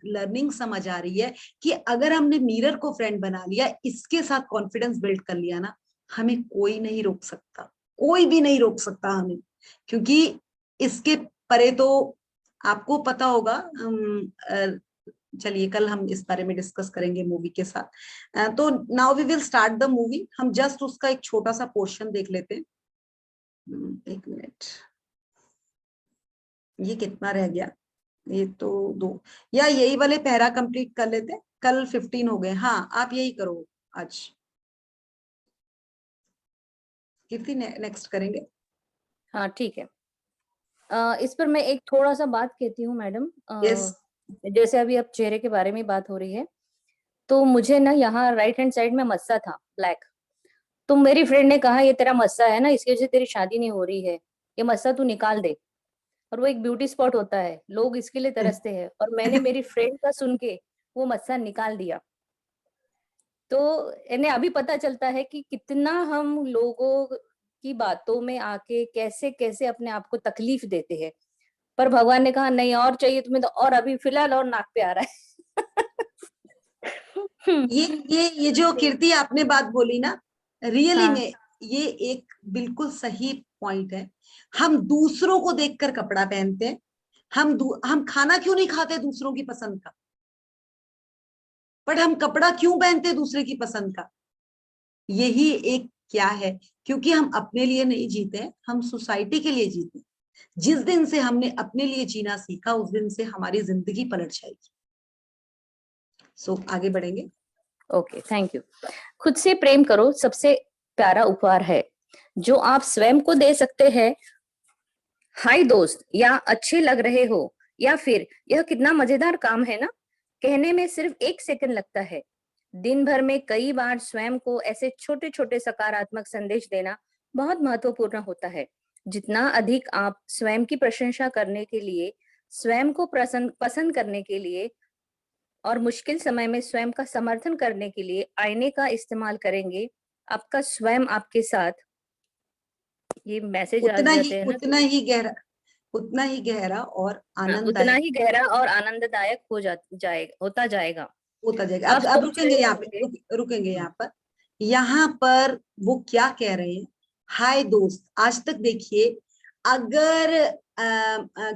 [SPEAKER 1] लर्निंग समझ आ रही है कि अगर हमने मिरर को फ्रेंड बना लिया, इसके साथ कॉन्फिडेंस बिल्ड कर लिया ना, हमें कोई नहीं रोक सकता, कोई भी नहीं रोक सकता हमें। क्योंकि इसके परे तो आपको पता होगा, चलिए कल हम इस बारे में डिस्कस करेंगे मूवी के साथ। तो now we will start the movie. हम जस्ट उसका एक छोटा सा पोर्शन देख लेते हैं। एक मिनट, ये कितना रह गया? ये तो 2, या यही वाले पैरा कंप्लीट कर लेते हैं, कल 15 हो गए। हाँ, आप यही करो आज। कीर्ति नेक्स्ट करेंगे।
[SPEAKER 4] हाँ ठीक है। इस पर मैं एक थोड़ा सा बात कहती हूँ मैडम।
[SPEAKER 1] यस।
[SPEAKER 4] जैसे अभी अब चेहरे के बारे में बात हो रही है, तो मुझे ना यहाँ राइट हैंड साइड में मस्सा था ब्लैक। तो मेरी फ्रेंड ने कहा, ये तेरा मस्सा है ना, इसकी वजह से तेरी शादी नहीं हो रही है, ये मस्सा तू निकाल दे। और वो एक ब्यूटी स्पॉट होता है, लोग इसके लिए तरसते हैं, और मैंने मेरी फ्रेंड का सुन के वो मस्सा निकाल दिया। तो इन्हें अभी पता चलता है कि कितना हम लोगों की बातों में आके कैसे कैसे अपने आप को तकलीफ देते हैं। पर भगवान ने कहा, नहीं और चाहिए तुम्हें तो, और अभी फिलहाल और नाक पे आ रहा है।
[SPEAKER 1] ये जो कीर्ति आपने बात बोली ना, रियली
[SPEAKER 4] हाँ।
[SPEAKER 1] में ये एक बिल्कुल सही पॉइंट है। हम दूसरों को देखकर कपड़ा पहनते हैं, हम खाना क्यों नहीं खाते दूसरों की पसंद का, बट हम कपड़ा क्यों पहनते हैं दूसरे की पसंद का? यही एक क्या है, क्योंकि हम अपने लिए नहीं जीते हैं, हम सोसाइटी के लिए जीते हैं। जिस दिन से हमने अपने लिए जीना सीखा, उस दिन से हमारी जिंदगी पलट जाएगी। सो आगे बढ़ेंगे।
[SPEAKER 4] Okay, thank you. खुद से प्रेम करो सबसे प्यारा उपहार है जो आप स्वयं को दे सकते हैं। हाय दोस्त, या अच्छे लग रहे हो, या फिर यह कितना मजेदार काम है ना, कहने में सिर्फ 1 सेकंड लगता है। दिन भर में कई बार स्वयं को ऐसे छोटे छोटे सकारात्मक संदेश देना बहुत महत्वपूर्ण होता है। जितना अधिक आप स्वयं की प्रशंसा करने के लिए, स्वयं को पसंद करने के लिए और मुश्किल समय में स्वयं का समर्थन करने के लिए आईने का इस्तेमाल करेंगे, आपका स्वयं आपके साथ, ये मैसेज आ जाते हैं ना,
[SPEAKER 1] उतना ही गहरा और
[SPEAKER 4] उतना
[SPEAKER 1] आनंददायक
[SPEAKER 4] ही गहरा और आनंददायक होता जाएगा।
[SPEAKER 1] होता जाएगा।
[SPEAKER 4] आप
[SPEAKER 1] अब
[SPEAKER 4] सोच
[SPEAKER 1] रुकेंगे
[SPEAKER 4] रहे
[SPEAKER 1] यहाँ पे,
[SPEAKER 4] होंगे,
[SPEAKER 1] रुकेंगे यहाँ पर। यहाँ पर वो क्या कह रहे हैं, हाय दोस्त, आज तक देखिए, अगर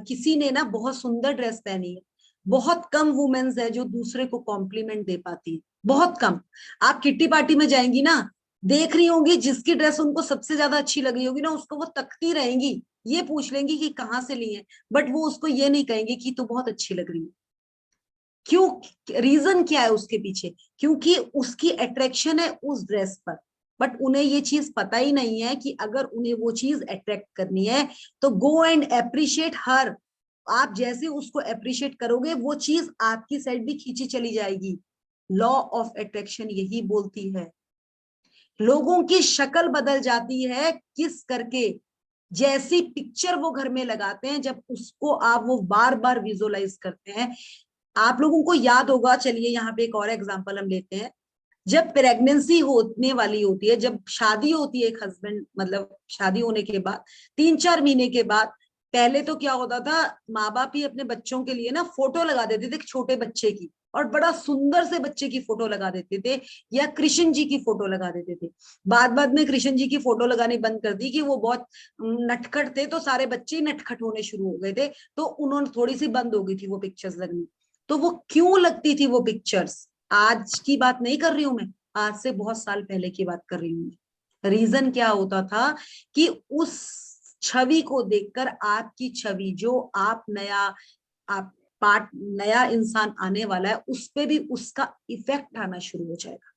[SPEAKER 1] किसी ने ना बहुत सुंदर ड्रेस पहनी है, बहुत कम वुमेन्स है जो दूसरे को कॉम्प्लीमेंट दे पाती है, बहुत कम। आप किट्टी पार्टी में जाएंगी ना, देख रही होंगी जिसकी ड्रेस उनको सबसे ज्यादा अच्छी लगी होगी ना, उसको वो तकती रहेंगी, ये पूछ लेंगी कि कहाँ से ली है, बट वो उसको ये नहीं कहेंगे कि तू बहुत अच्छी लग रही है। क्यों? रीजन क्या है उसके पीछे? क्योंकि उसकी अट्रैक्शन है उस ड्रेस पर, बट उन्हें ये चीज पता ही नहीं है कि अगर उन्हें वो चीज अट्रैक्ट करनी है तो गो एंड अप्रिशिएट हर। आप जैसे उसको अप्रिशिएट करोगे वो चीज आपकी साइड भी खींची चली जाएगी। लॉ ऑफ अट्रैक्शन यही बोलती है। लोगों की शक्ल बदल जाती है किस करके, जैसी पिक्चर वो घर में लगाते हैं, जब उसको आप वो बार बार विजुअलाइज करते हैं। आप लोगों को याद होगा, चलिए यहाँ पे एक और एग्जांपल हम लेते हैं। जब प्रेगनेंसी होने वाली होती है, जब शादी होती है, एक हस्बैंड मतलब शादी होने के बाद 3-4 महीने के बाद, पहले तो क्या होता था, माँ बाप ही अपने बच्चों के लिए ना फोटो लगा देते थे छोटे बच्चे की, और बड़ा सुंदर से बच्चे की फोटो लगा देते थे, या कृष्ण जी की फोटो लगा देते थे। बाद में कृष्ण जी की फोटो लगानी बंद कर दी कि वो बहुत नटखट थे, तो सारे बच्चे ही नटखट होने शुरू हो गए थे, तो उन्होंने थोड़ी सी बंद हो गई थी वो पिक्चर्स लगनी। तो वो क्यों लगती थी वो पिक्चर्स? आज की बात नहीं कर रही हूं मैं, आज से बहुत साल पहले की बात कर रही हूँ। रीजन क्या होता था कि उस छवि को देखकर आपकी छवि, जो आप नया इंसान आने वाला है, उस पे भी उसका इफेक्ट आना शुरू हो जाएगा।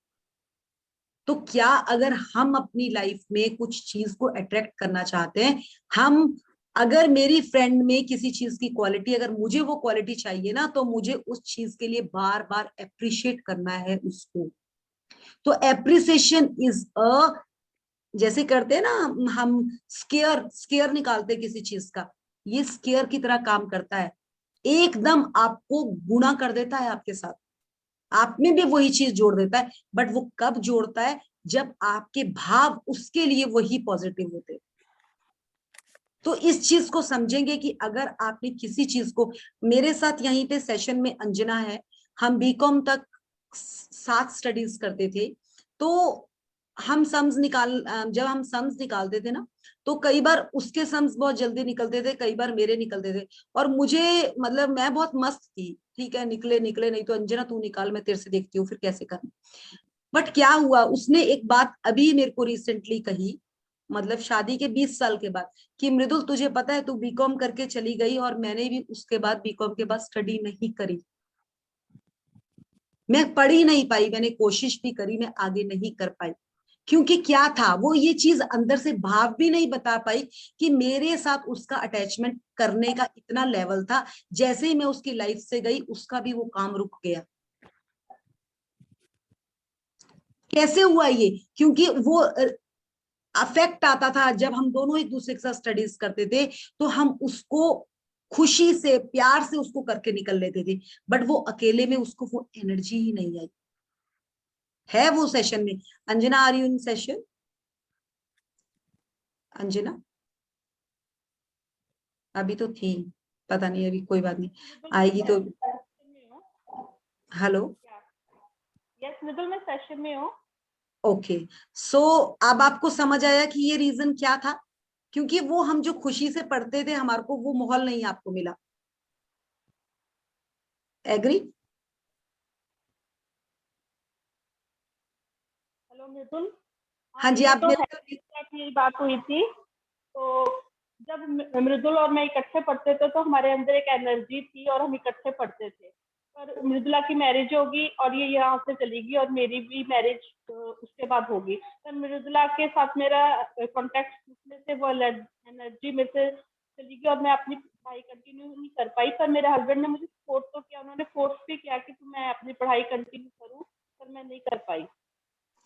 [SPEAKER 1] तो क्या अगर हम अपनी लाइफ में कुछ चीज को अट्रैक्ट करना चाहते हैं, अगर मेरी फ्रेंड में किसी चीज की क्वालिटी, अगर मुझे वो क्वालिटी चाहिए ना, तो मुझे उस चीज के लिए बार बार अप्रिशिएट करना है उसको। तो एप्रिसिएशन इज जैसे करते हैं ना हम स्केयर निकालते हैं किसी चीज का, ये स्केयर की तरह काम करता है, एकदम आपको गुणा कर देता है आपके साथ, आप में भी वही चीज जोड़ देता है। बट वो कब जोड़ता है? जब आपके भाव उसके लिए वही पॉजिटिव होते हैं। तो इस चीज को समझेंगे कि अगर आपने किसी चीज को, मेरे साथ यहीं पे सेशन में अंजना है, हम बीकॉम तक साथ स्टडीज करते थे, तो हम जब हम सम्स निकालते थे ना, तो कई बार उसके सम्स बहुत जल्दी निकलते थे, कई बार मेरे निकलते थे, और मुझे मतलब मैं बहुत मस्त थी, ठीक है निकले नहीं तो अंजना तू निकाल, मैं तेरे से देखती हूँ फिर कैसे करना। बट क्या हुआ, उसने एक बात अभी मेरे को रिसेंटली कही, मतलब शादी के 20 साल के बाद, कि मृदुल तुझे पता है तू बीकॉम करके चली गई, और मैंने भी उसके बाद बीकॉम के बाद स्टडी नहीं करी, मैं पढ़ ही नहीं पाई, मैंने कोशिश भी करी, मैं आगे नहीं कर पाई। क्योंकि क्या था, वो ये चीज अंदर से भाव भी नहीं बता पाई कि मेरे साथ उसका अटैचमेंट करने का इतना लेवल था, जैसे ही मैं उसकी लाइफ से गई उसका भी वो काम रुक गया। कैसे हुआ ये? क्योंकि वो अफेक्ट आता था, जब हम दोनों एक दूसरे के साथ स्टडीज करते थे, तो हम उसको खुशी से प्यार से उसको करके निकल लेते थे, बट वो अकेले में उसको वो एनर्जी ही नहीं आई है वो सेशन में। Anjana, are you in session? Anjana अभी तो थी, पता नहीं, अभी कोई बात नहीं, आएगी तो। हेलो,
[SPEAKER 7] यस मृदुल, मैं सेशन में हूँ।
[SPEAKER 1] ओके, सो अब आपको समझ आया कि ये रीजन क्या था? क्योंकि वो हम जो खुशी से पढ़ते थे, हमारे को वो माहौल नहीं आपको मिला। एग्री?
[SPEAKER 7] हेलो मृदुल।
[SPEAKER 1] हाँ जी,
[SPEAKER 7] ये
[SPEAKER 1] आप
[SPEAKER 7] तो
[SPEAKER 1] मेरे
[SPEAKER 7] की बात हुई थी, तो जब मृदुल और मैं इकट्ठे पढ़ते थे तो हमारे अंदर एक एनर्जी थी और हम इकट्ठे पढ़ते थे। पर मृदुला की मैरिज होगी और ये यहाँ से चलेगी, और मेरी भी मैरिज उसके बाद होगी। पर मृदुला के साथ मेरा कॉन्टेक्ट में से वो एनर्जी में से चली गई और मैं अपनी पढ़ाई कंटिन्यू नहीं कर पाई। पर मेरे हस्बैंड ने मुझे सपोर्ट तो किया, उन्होंने फोर्स भी किया कि मैं अपनी पढ़ाई कंटिन्यू करूँ, पर मैं नहीं कर पाई।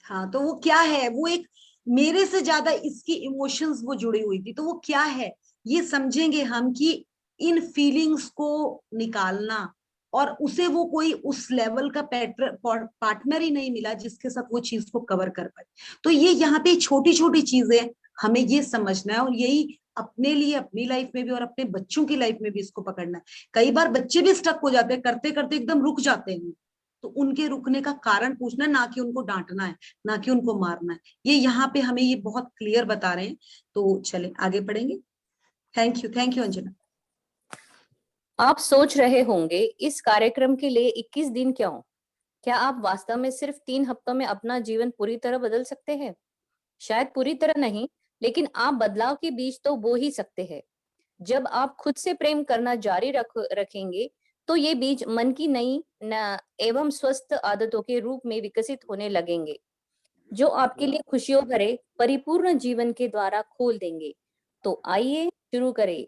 [SPEAKER 1] हाँ, तो वो क्या है, वो एक मेरे से ज्यादा इसकी इमोशंस वो जुड़ी हुई थी, तो वो क्या है ये समझेंगे हम कि इन फीलिंग्स को निकालना, और उसे वो कोई उस लेवल का पार्टनर ही नहीं मिला जिसके साथ वो चीज को कवर कर पाए। तो ये यहाँ पे छोटी छोटी चीजें हमें ये समझना है, और यही अपने लिए अपनी लाइफ में भी और अपने बच्चों की लाइफ में भी इसको पकड़ना है। कई बार बच्चे भी स्टक हो जाते हैं, करते करते एकदम रुक जाते हैं, तो उनके रुकने का कारण पूछना, ना कि उनको डांटना है, ना कि उनको मारना है। ये यहाँ पे हमें ये बहुत क्लियर बता रहे हैं। तो चलें आगे बढ़ेंगे। Thank you Anjana.
[SPEAKER 4] आप सोच रहे होंगे इस कार्यक्रम के लिए 21 दिन क्यों? क्या आप वास्तव में सिर्फ 3 हफ्तों में अपना जीवन पूरी तरह बदल सकते हैं? शायद पूरी तरह नहीं, लेकिन आप बदलाव के बीज तो बो ही सकते हैं। जब आप खुद से प्रेम करना जारी रखेंगे, तो ये बीज मन की नई एवं स्वस्थ आदतों के रूप में विकसित होने लगेंगे, जो आपके लिए खुशियों भरे परिपूर्ण जीवन के द्वारा खोल देंगे। तो आइए शुरू करें।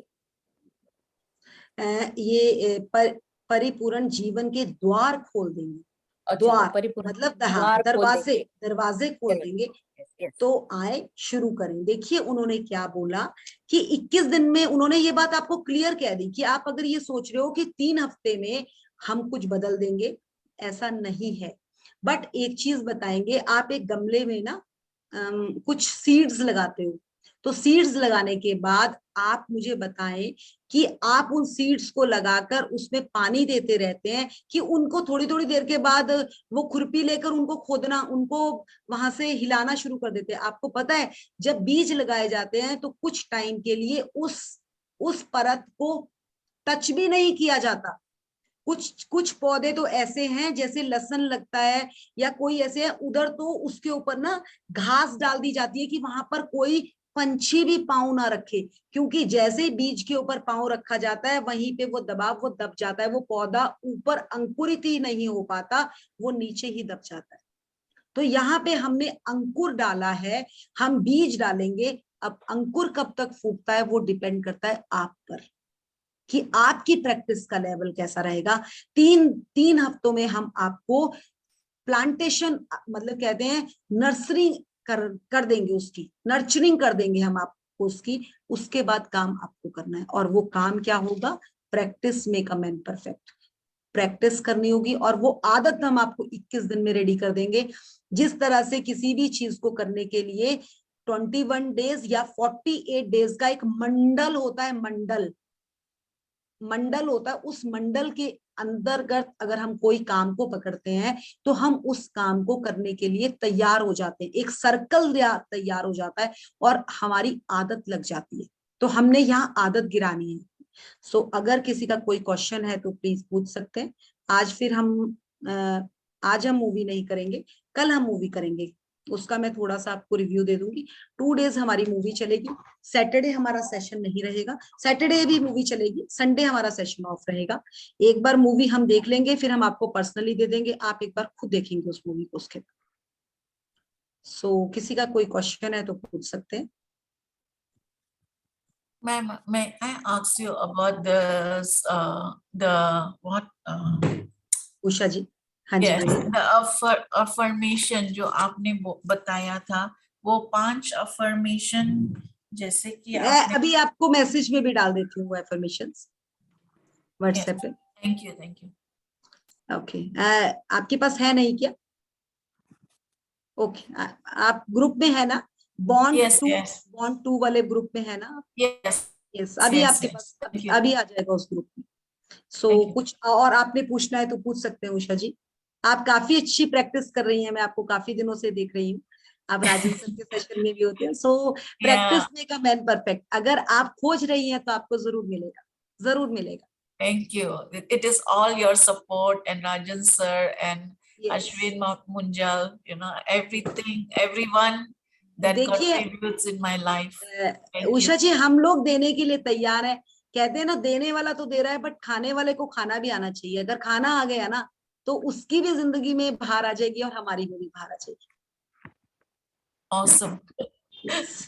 [SPEAKER 1] ये परिपूर्ण जीवन के द्वार खोल देंगे।
[SPEAKER 4] अच्छा,
[SPEAKER 1] द्वार
[SPEAKER 4] परिपूर्ण
[SPEAKER 1] मतलब
[SPEAKER 4] द्वार खोल
[SPEAKER 1] दरवाजे,
[SPEAKER 4] देंगे।
[SPEAKER 1] दरवाजे खोल
[SPEAKER 4] Correct.
[SPEAKER 1] देंगे।
[SPEAKER 4] Yes, yes.
[SPEAKER 1] तो आए शुरू करें। देखिए उन्होंने क्या बोला कि 21 दिन में, उन्होंने ये बात आपको क्लियर कह दी कि आप अगर ये सोच रहे हो कि 3 हफ्ते में हम कुछ बदल देंगे, ऐसा नहीं है। बट एक चीज बताएंगे, आप एक गमले में ना कुछ सीड्स लगाते हो, तो सीड्स लगाने के बाद आप मुझे बताएं कि आप उन सीड्स को लगाकर उसमें पानी देते रहते हैं, कि उनको थोड़ी थोड़ी देर के बाद वो खुरपी लेकर उनको खोदना, उनको वहां से हिलाना शुरू कर देते हैं। आपको पता है जब बीज लगाए जाते हैं तो कुछ टाइम के लिए उस परत को टच भी नहीं किया जाता। कुछ कुछ पौधे तो ऐसे हैं जैसे लहसुन लगता है या कोई ऐसे है, उधर तो उसके ऊपर ना घास डाल दी जाती है कि वहां पर कोई पंछी भी पांव ना रखे, क्योंकि जैसे ही बीज के ऊपर पांव रखा जाता है वहीं पे वो दबाव, वो दब जाता है, वो पौधा ऊपर अंकुरित ही नहीं हो पाता, वो नीचे ही दब जाता है। तो यहाँ पे हमने अंकुर डाला है, हम बीज डालेंगे। अब अंकुर कब तक फूटता है वो डिपेंड करता है आप पर, कि आपकी प्रैक्टिस का लेवल कैसा रहेगा। तीन हफ्तों में हम आपको प्लांटेशन, मतलब कहते हैं नर्सरी कर देंगे, उसकी नर्चरिंग कर देंगे हम आपको उसकी। उसके बाद काम आपको करना है, और वो काम क्या होगा? Practice make a man perfect. Practice करनी होगी, और वो आदत हम आपको 21 दिन में रेडी कर देंगे। जिस तरह से किसी भी चीज को करने के लिए 21 डेज या 48 डेज का एक मंडल होता है, मंडल होता है, उस मंडल के अंतर्गत अगर हम कोई काम को पकड़ते हैं तो हम उस काम को करने के लिए तैयार हो जाते हैं, एक सर्कल तैयार हो जाता है और हमारी आदत लग जाती है। तो हमने यहाँ आदत गिरानी है। सो अगर किसी का कोई क्वेश्चन है तो प्लीज पूछ सकते हैं। आज फिर हम आज हम मूवी नहीं करेंगे, कल हम मूवी करेंगे, उसका मैं थोड़ा सा आपको रिव्यू दे दूंगी। 2 डेज हमारी मूवी चलेगी। सैटरडे हमारा सेशन नहीं रहेगा, सैटरडे भी मूवी चलेगी, संडे हमारा सेशन ऑफ रहेगा। एक बार मूवी हम देख लेंगे, फिर हम आपको पर्सनली दे देंगे, आप एक बार खुद देखेंगे उस मूवी को उसके बाद। सो किसी का कोई क्वेश्चन है तो पूछ सकते हैं।
[SPEAKER 8] Ma'am, may I ask you about what?
[SPEAKER 1] Usha जी, हाँ जी
[SPEAKER 8] Yes,
[SPEAKER 1] बोलिए।
[SPEAKER 8] the affirmation जो आपने बताया था, वो 5 affirmation जैसे कि
[SPEAKER 1] मैं
[SPEAKER 8] आपने
[SPEAKER 1] अभी आपको मैसेज में भी डाल देती हूँ एफर्मेशंस व्हाट्सएप पे।
[SPEAKER 8] Thank you.
[SPEAKER 1] ओके, आपके पास है नहीं क्या? ओके, आप ग्रुप में है ना? बॉन्ड टू वाले ग्रुप में है ना? यस, अभी आपके पास अभी आ जाएगा उस ग्रुप में। सो कुछ और आपने पूछना है तो पूछ सकते हैं उषा जी। आप काफी अच्छी प्रैक्टिस कर रही हैं, मैं आपको काफी दिनों से देख रही हूँ, आप राजन सर के सेशन में भी होते हैं। So practice make a man perfect, अगर आप खोज रही हैं तो आपको जरूर मिलेगा, जरूर मिलेगा।
[SPEAKER 8] Thank you. It is all your support and Rajan sir and Ashwin Munjal, everything, everyone that contributes in my life.
[SPEAKER 1] Usha जी, हम लोग देने के लिए तैयार है। कहते हैं ना, देने वाला तो दे रहा है, बट खाने वाले को खाना भी आना चाहिए। अगर खाना आ गया ना तो उसकी भी जिंदगी में बाहर आ जाएगी और हमारी में भी बाहर आ जाएगी।
[SPEAKER 8] Awesome.
[SPEAKER 1] Yes.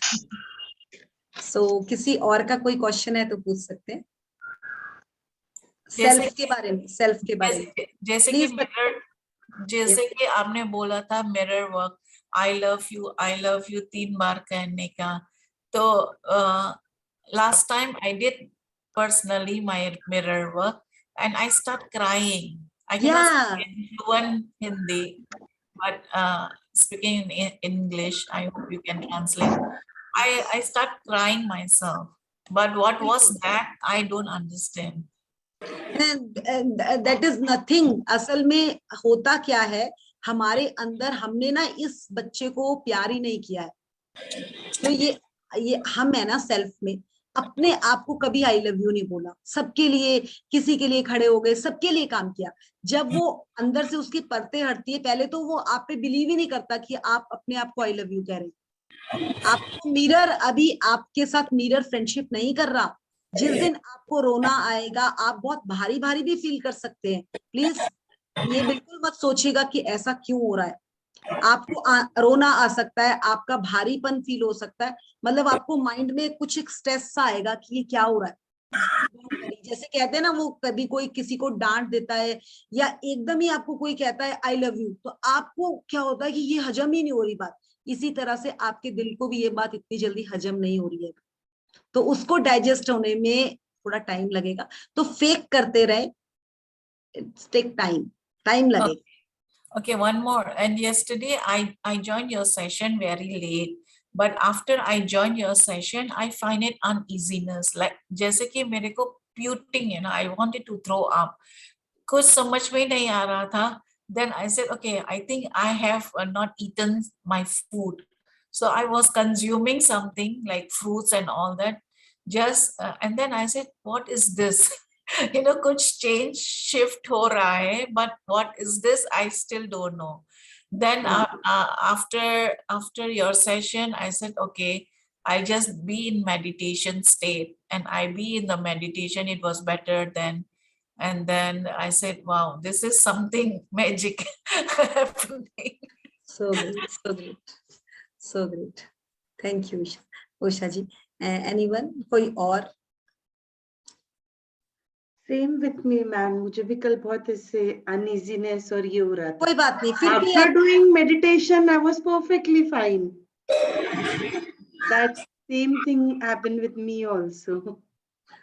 [SPEAKER 1] किसी और का कोई क्वेश्चन है तो पूछ सकते हैं
[SPEAKER 8] जैसे
[SPEAKER 1] सेल्फ के बारे में, सेल्फ के बारे में।
[SPEAKER 8] जैसे कि मिरर, जैसे कि आपने बोला था mirror work, I love you 3 बार कहने का, तो last time I did personally my mirror work and I start crying. I cannot speak in fluent Hindi, but speaking in English, I hope you can translate. I start crying myself, but what was that? I don't understand.
[SPEAKER 1] That is nothing. असल में होता क्या है, हमारे अंदर हमने ना इस बच्चे को प्यार ही नहीं किया है। तो ये हम है ना सेल्फ में अपने आप को कभी आई लव यू नहीं बोला, सबके लिए, किसी के लिए खड़े हो गए, सबके लिए काम किया। जब वो अंदर से उसकी परतें हटती है, पहले तो वो आप पे बिलीव ही नहीं करता कि आप अपने आप को आई लव यू कह रहे हैं। आपको मिरर अभी आपके साथ मिरर फ्रेंडशिप नहीं कर रहा। जिस दिन आपको रोना आएगा, आप बहुत भारी भारी भी फील कर सकते हैं। प्लीज ये बिल्कुल मत सोचिएगा कि ऐसा क्यों हो रहा है। आपको रोना आ सकता है, आपका भारीपन फील हो सकता है, मतलब आपको माइंड में कुछ एक स्ट्रेस सा आएगा कि ये क्या हो रहा है। जैसे कहते हैं ना, वो कभी कोई किसी को डांट देता है या एकदम ही आपको कोई कहता है आई लव यू, तो आपको क्या होता है कि ये हजम ही नहीं हो रही बात। इसी तरह से आपके दिल को भी ये बात इतनी जल्दी हजम नहीं हो रही है, तो उसको डाइजेस्ट होने में थोड़ा टाइम लगेगा। तो फेक करते रहे, इट्स टेक टाइम लगेगा।
[SPEAKER 8] Okay, one more. And yesterday I joined your session very late, but after I joined your session, I find it uneasiness. Like जैसे कि मेरे को puking, I wanted to throw up. कुछ समझ में नहीं आ रहा था. Then I said, okay, I think I have not eaten my food. So I was consuming something like fruits and all that. And then I said, what is this? कुछ change shift हो रहा है, but what is this? I still don't know. Then after your session, I said, okay, I just be in meditation state, and I be in the meditation. It was better then. And then I said, wow, this is something magic happening.
[SPEAKER 1] So great. Thank you, Usha ji. Anyone? कोई और?
[SPEAKER 5] Same with me ma'am, मुझे भी कल बहुत ऐसे uneasiness और ये हो रहा था।
[SPEAKER 1] कोई बात नहीं, फिर भी
[SPEAKER 5] after doing meditation I was perfectly fine. That same thing happened with me also.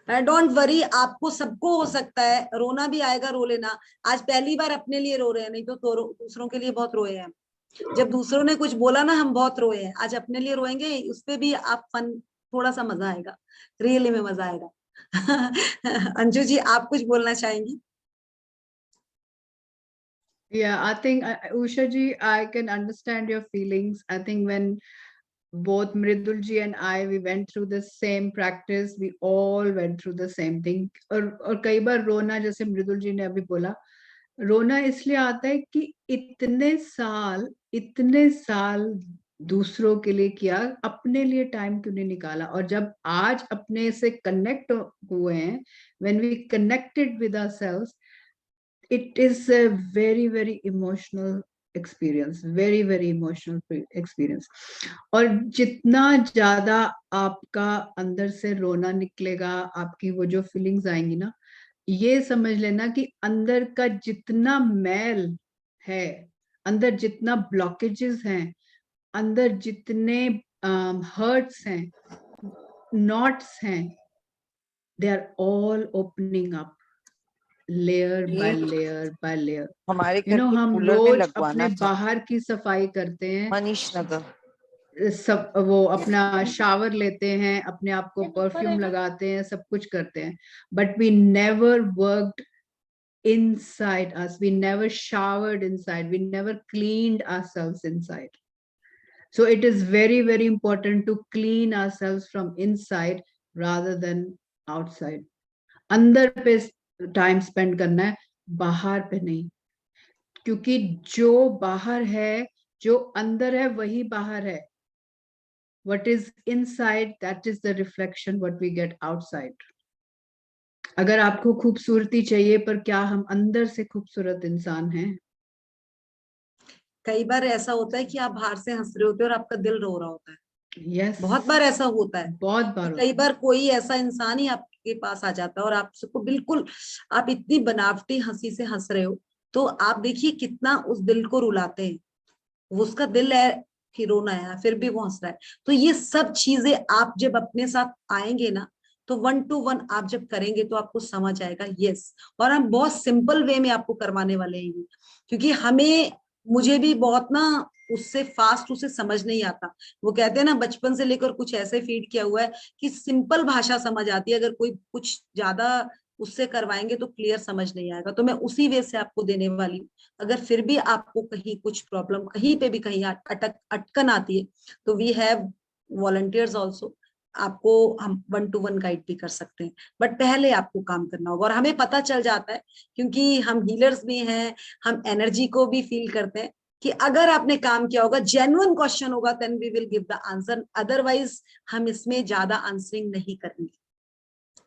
[SPEAKER 1] Don't worry, आपको सबको हो सकता है, रोना भी आएगा, रो लेना। आज पहली बार अपने लिए रो रहे हैं, नहीं तो दूसरों के लिए बहुत रोए हैं। जब दूसरों ने कुछ बोला ना, हम बहुत रोए हैं। आज अपने लिए रोएंगे, उसपे भी आप फन, थोड़ा सा मजा आएगा, रियली में मजा आएगा। अंजू जी, आप कुछ बोलना चाहेंगी?
[SPEAKER 2] Yeah, I think Usha ji, I can understand your feelings. I think when both Mridul ji and I, we went through the same practice, we all went through the same thing. और कई बार रोना, जैसे मृदुल जी ने अभी बोला, रोना इसलिए आता है कि इतने साल दूसरों के लिए किया, अपने लिए टाइम क्यों नहीं निकाला। और जब आज अपने से कनेक्ट हुए हैं, when we connected with ourselves, it is a very very emotional experience, very very emotional experience. और जितना ज्यादा आपका अंदर से रोना निकलेगा, आपकी वो जो फीलिंग्स आएंगी ना, ये समझ लेना कि अंदर का जितना मैल है, अंदर जितना ब्लॉकेजेस हैं, अंदर जितने हर्ट्स हैं, नॉट्स हैं, they are all opening up layer by layer by layer.
[SPEAKER 9] हमारे
[SPEAKER 2] हम रोज अपने बाहर की सफाई करते हैं,
[SPEAKER 9] मनीष नगर
[SPEAKER 2] सब वो अपना शावर लेते हैं, अपने आप को परफ्यूम लगाते हैं, सब कुछ करते हैं, but we never worked inside us, we never showered inside, we never cleaned ourselves inside. So it is very very important to clean ourselves from inside rather than outside. अंदर पे टाइम स्पेंड करना है, बाहर पे नहीं, क्योंकि जो बाहर है, जो अंदर है, वही बाहर है। What is inside, that is the reflection what we get outside. अगर आपको खूबसूरती चाहिए, पर क्या हम अंदर से खूबसूरत इंसान हैं?
[SPEAKER 1] कई बार ऐसा होता है कि आप बाहर से हंस रहे होते हो और आपका दिल रो रहा होता है।
[SPEAKER 2] यस,
[SPEAKER 1] बहुत बार ऐसा होता है
[SPEAKER 2] बहुत
[SPEAKER 1] कि
[SPEAKER 2] बार
[SPEAKER 1] कई बार कोई ऐसा इंसान ही आपके पास आ जाता है और आप सबको बिल्कुल, आप इतनी बनावटी हंसी से हंस रहे हो, तो आप देखिए कितना उस दिल को रुलाते हैं। वो उसका दिल है कि रोना है, फिर भी वो हंस रहा है। तो ये सब चीजें आप जब अपने साथ आएंगे ना, तो 1 to 1 आप जब करेंगे तो आपको समझ आएगा। यस, और हम बहुत सिंपल वे में आपको करवाने वाले हैं ये, क्योंकि मुझे भी बहुत ना उससे फास्ट उसे समझ नहीं आता। वो कहते हैं ना, बचपन से लेकर कुछ ऐसे फीड किया हुआ है कि सिंपल भाषा समझ आती है, अगर कोई कुछ ज्यादा उससे करवाएंगे तो क्लियर समझ नहीं आएगा। तो मैं उसी वे से आपको देने वाली हूँ। अगर फिर भी आपको कहीं कुछ प्रॉब्लम, कहीं पे भी कहीं अटकन आती है, तो वी हैव वॉलंटियर्स ऑल्सो, आपको हम 1 to 1 गाइड भी कर सकते हैं। बट पहले आपको काम करना होगा, और हमें पता चल जाता है क्योंकि हम हीलर्स भी हैं, हम एनर्जी को भी फील करते हैं, कि अगर आपने काम किया होगा, जेन्युइन क्वेश्चन होगा, then we will give the answer, otherwise हम इसमें ज्यादा आंसरिंग नहीं करेंगे,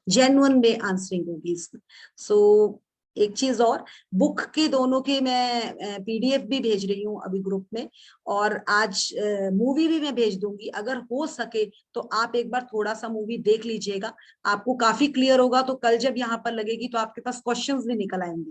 [SPEAKER 1] जेन्युइन में आंसरिंग होगी इसमें। सो एक चीज और, बुक के दोनों के मैं पीडीएफ भी भेज रही हूँ अभी ग्रुप में, और आज मूवी भी मैं भेज दूंगी। अगर हो सके तो आप एक बार थोड़ा सा मूवी देख लीजिएगा, आपको काफी क्लियर होगा। तो कल जब यहाँ पर लगेगी तो आपके पास क्वेश्चंस भी निकल आएंगे,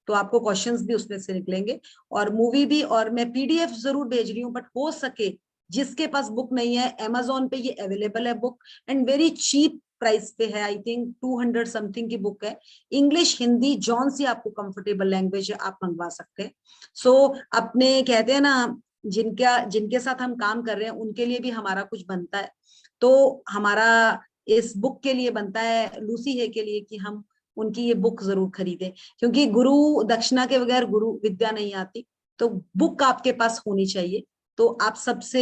[SPEAKER 1] तो आपको क्वेश्चंस भी उसमें से निकलेंगे, और मूवी भी। और मैं पीडीएफ जरूर भेज रही हूँ, बट हो सके जिसके पास बुक नहीं है, Amazon पे ये अवेलेबल है book, and very cheap price पे है। आई थिंक 200 समथिंग की बुक है, इंग्लिश हिंदी जौन सी आपको कंफर्टेबल लैंग्वेज है आप मंगवा सकते हैं। सो अपने कहते हैं ना, जिनके साथ हम काम कर रहे हैं उनके लिए भी हमारा कुछ बनता है। तो हमारा इस बुक के लिए बनता है, लूसी है के लिए, कि हम उनकी ये बुक जरूर खरीदें, क्योंकि गुरु दक्षिणा के बगैर गुरु विद्या नहीं आती। तो बुक आपके पास होनी चाहिए। तो आप सबसे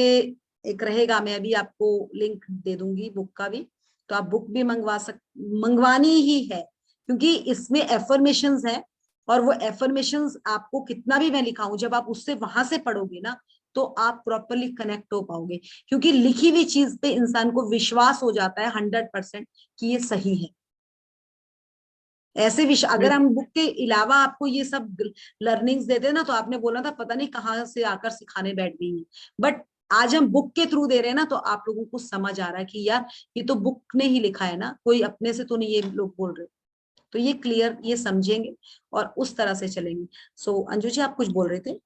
[SPEAKER 1] एक रहेगा, मैं अभी आपको लिंक दे दूंगी बुक का भी, तो आप बुक भी मंगवानी ही है, क्योंकि इसमें एफर्मेशंस है, और वो एफर्मेशंस आपको कितना भी मैं लिखाऊं, जब आप उससे वहां से पढ़ोगे ना, तो आप प्रॉपरली कनेक्ट हो पाओगे, क्योंकि लिखी हुई चीज पे इंसान को विश्वास हो जाता है 100% कि ये सही है। ऐसे विषय अगर हम बुक के अलावा आपको ये सब लर्निंग्स देते ना, तो आपने बोला था पता नहीं कहाँ से आकर सिखाने बैठ गई है। बट आज हम बुक के थ्रू दे रहे हैं ना, तो आप लोगों को समझ आ रहा है कि यार ये तो बुक ने ही लिखा है ना, कोई अपने से तो नहीं ये लोग बोल रहे। तो ये क्लियर, ये समझेंगे और उस तरह से चलेंगे। सो अंजू जी, आप कुछ बोल रहे थे?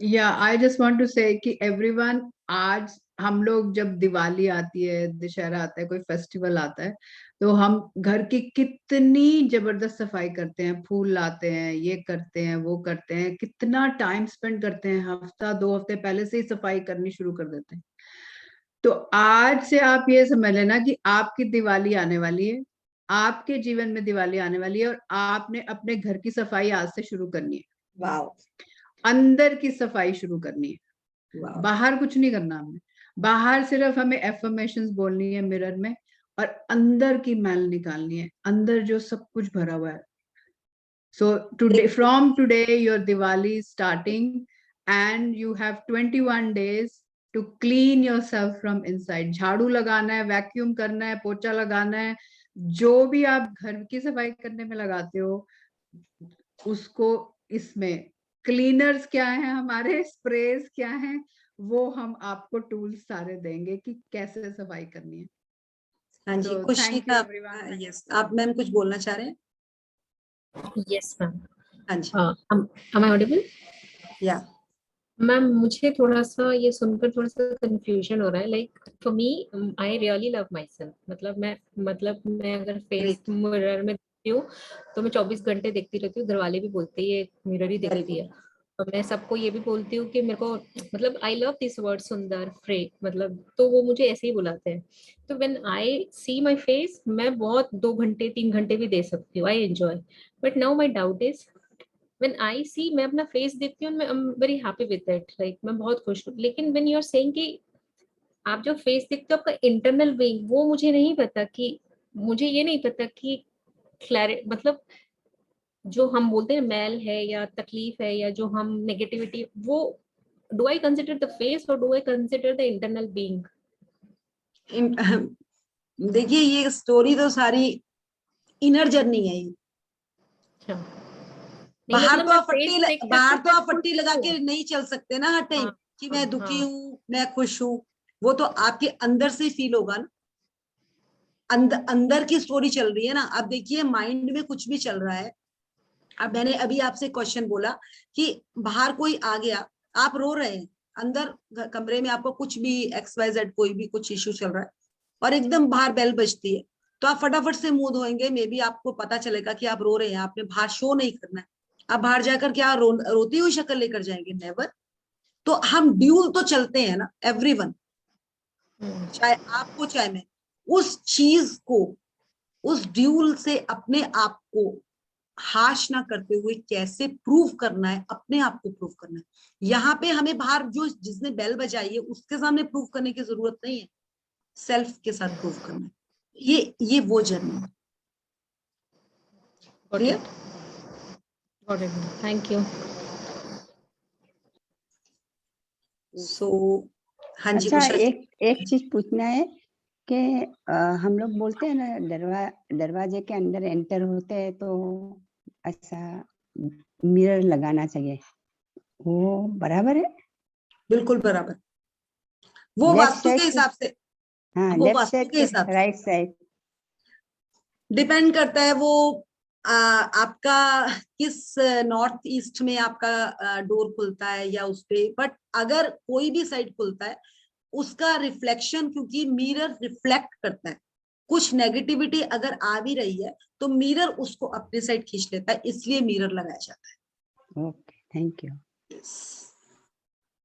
[SPEAKER 2] या आई जस्ट वांट टू से कि एवरीवन, आज हम लोग जब दिवाली आती है, दशहरा आता है, कोई फेस्टिवल आता है, तो हम घर की कितनी जबरदस्त सफाई करते हैं, फूल लाते हैं, ये करते हैं, वो करते हैं, कितना टाइम स्पेंड करते हैं, हफ्ता 2 हफ्ते पहले से ही सफाई करनी शुरू कर देते हैं। तो आज से आप ये समझ लेना कि आपकी दिवाली आने वाली है, आपके जीवन में दिवाली आने वाली है, और आपने अपने घर की सफाई आज से शुरू करनी है।
[SPEAKER 1] वाह,
[SPEAKER 2] अंदर की सफाई शुरू करनी है,
[SPEAKER 1] वाह,
[SPEAKER 2] बाहर कुछ नहीं करना हमें। बाहर सिर्फ हमें एफर्मेशंस बोलनी है मिरर में, और अंदर की मैल निकालनी है, अंदर जो सब कुछ भरा हुआ है। So today, from today your Diwali is starting, and you have 21 days to clean yourself from inside. झाड़ू लगाना है, वैक्यूम करना है, पोछा लगाना है, जो भी आप घर की सफाई करने में लगाते हो उसको, इसमें क्लीनर्स क्या हैं, हमारे स्प्रेज क्या हैं, वो हम आपको टूल्स सारे देंगे कि कैसे सफाई करनी है।
[SPEAKER 1] हाँ जी,
[SPEAKER 2] तो
[SPEAKER 1] खुशी
[SPEAKER 2] थैंक यू
[SPEAKER 1] का।
[SPEAKER 2] एवरीवन।
[SPEAKER 1] यस, आप मैम कुछ बोलना चाह रहे हैं?
[SPEAKER 4] Yes, ma'am.
[SPEAKER 1] हाँ जी,
[SPEAKER 4] Am I audible?
[SPEAKER 1] या
[SPEAKER 4] मैम, मुझे थोड़ा सा ये सुनकर थोड़ा सा कंफ्यूजन हो रहा है। Like for me, I really love my self. मतलब मैं अगर फेस
[SPEAKER 1] ग्रेट,
[SPEAKER 4] मिरर में देखती हूँ तो मैं 24 घंटे देखती रहती हूँ। घर वाले भी बोलते हैं ये मिरर ही
[SPEAKER 1] वेरी
[SPEAKER 4] देखती
[SPEAKER 1] गुड।
[SPEAKER 4] है। और मैं सबको ये भी बोलती हूँ कि मेरे को, मतलब आई लव दिस वर्ड सुंदर फ्रे, मतलब तो वो मुझे ऐसे ही बुलाते हैं। तो when I C my face, मैं बहुत 2 घंटे 3 घंटे भी दे सकती हूँ, I enjoy. But now my doubt is, when I see, मैं अपना फेस देखती हूँ, मैं I'm very happy with it, like मैं बहुत खुश हूँ। लेकिन when you are saying कि आप जो फेस देखते हो आपका इंटरनल बीइंग, वो मुझे नहीं पता कि, मुझे ये नहीं पता कि मतलब जो हम बोलते हैं मैल है या तकलीफ है या जो हम नेगेटिविटी, वो do I consider the face और do I consider the internal being?
[SPEAKER 1] देखिए, ये स्टोरी तो सारी इनर जर्नी है ये।
[SPEAKER 4] अच्छा, नहीं मतलब मैं फेस देखकर
[SPEAKER 1] बाहर तो
[SPEAKER 4] मैं
[SPEAKER 1] आप
[SPEAKER 4] खुश
[SPEAKER 1] पट्टी लगा
[SPEAKER 4] हूँ।
[SPEAKER 1] के नहीं चल सकते ना हर टाइम
[SPEAKER 4] हाँ
[SPEAKER 1] कि
[SPEAKER 4] हाँ
[SPEAKER 1] मैं दुखी
[SPEAKER 4] हाँ
[SPEAKER 1] हूँ, मैं खुश हूँ। वो तो आपके अंदर से फील होगा ना, अंदर की स्टोरी चल रही है ना। अब देखिए माइंड में कुछ भी चल रहा है। अब मैंने अभी आपसे क्वेश्चन बोला कि बाहर कोई आ गया, आप रो रहे हैं, अंदर कमरे में आपको कुछ भी XYZ कोई भी कुछ इश्यू चल रहा है और एकदम बाहर बेल बजती है, तो आप फटाफट से मुंह धोएंगे, मे बी आपको पता चलेगा कि आप रो रहे हैं, आपने बाहर शो नहीं करना है। आप बाहर जाकर क्या रोती हुई शक्ल लेकर जाएंगे? नेवर। तो हम ड्यूल तो चलते हैं ना, एवरीवन, चाहे आपको चाहे मैं, उस चीज को, उस ड्यूल से अपने आप को हाश ना करते हुए कैसे प्रूव करना है, अपने आप को प्रूव करना है। यहाँ पे हमें बाहर जो जिसने बेल बजाई है उसके सामने प्रूव करने की जरूरत नहीं है, सेल्फ के साथ प्रूव करना है। ये वो जर्नी है। क्लियर?
[SPEAKER 4] Thank you.
[SPEAKER 1] सो हाँ जी।
[SPEAKER 3] अच्छा,
[SPEAKER 1] उषा जी।
[SPEAKER 3] एक चीज पूछना है कि हम लोग बोलते हैं ना दरवाजे के अंदर एंटर होते हैं तो ऐसा मिरर लगाना चाहिए, वो बराबर है?
[SPEAKER 1] बिल्कुल बराबर। वो
[SPEAKER 3] लेफ्ट
[SPEAKER 1] वास्तु के हिसाब से,
[SPEAKER 3] हाँ,
[SPEAKER 1] वो
[SPEAKER 3] लेफ्ट
[SPEAKER 1] वास्तु
[SPEAKER 3] साइड
[SPEAKER 1] के हिसाब से
[SPEAKER 3] राइट साइड?
[SPEAKER 1] डिपेंड करता है। वो आपका किस नॉर्थ ईस्ट में आपका डोर खुलता है या उस पे, बट अगर कोई भी साइड खुलता है उसका रिफ्लेक्शन, क्योंकि मिरर रिफ्लेक्ट करता है, कुछ नेगेटिविटी अगर आ भी रही है तो मिरर उसको अपने साइड खींच लेता है, इसलिए मिरर लगाया जाता है।
[SPEAKER 3] Okay, thank you.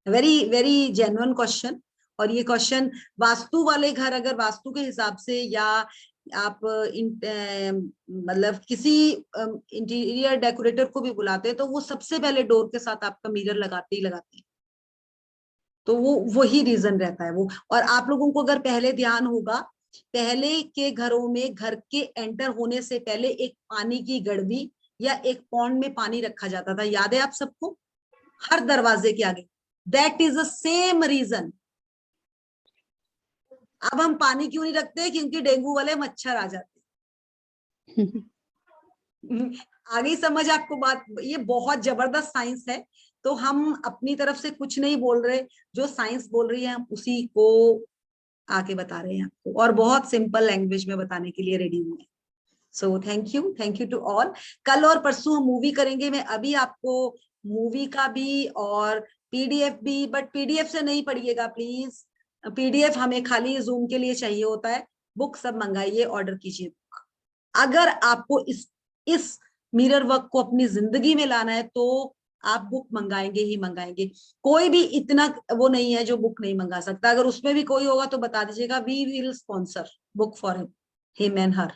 [SPEAKER 1] Very very genuine question. और ये क्वेश्चन वास्तु वाले घर, अगर वास्तु के हिसाब से या आप मतलब किसी इंटीरियर डेकोरेटर को भी बुलाते हैं तो वो सबसे पहले डोर के साथ आपका मिरर लगाते ही लगाते हैं। तो वो वही रीजन रहता है वो। और आप लोगों को अगर पहले ध्यान होगा, पहले के घरों में घर के एंटर होने से पहले एक पानी की गड़बी या एक पॉन्ड में पानी रखा जाता था, याद है आप सबको? हर दरवाजे के आगे। That is the same reason. अब हम पानी क्यों नहीं रखते? क्योंकि डेंगू वाले मच्छर आ जाते हैं। आ गई समझ आपको बात? ये बहुत जबरदस्त साइंस है। तो हम अपनी तरफ से कुछ नहीं बोल रहे, जो साइंस बोल रही है हम उसी को आके बता रहे हैं आपको, और बहुत सिंपल लैंग्वेज में बताने के लिए रेडी हुए हैं। So thank you to all. कल और परसों हम मूवी करेंगे। मैं अभी आपको मूवी का भी और PDF भी, बट PDF से नहीं पढ़िएगा प्लीज। PDF हमें खाली जूम के लिए चाहिए होता है। बुक सब मंगाइए, ऑर्डर कीजिए बुक। अगर आपको इस मिरर वर्क को अपनी जिंदगी में लाना है तो आप बुक मंगाएंगे ही मंगाएंगे। कोई भी इतना वो नहीं है जो बुक नहीं मंगा सकता। अगर उसमें भी कोई होगा तो बता दीजिएगा, we will sponsor book for him and her.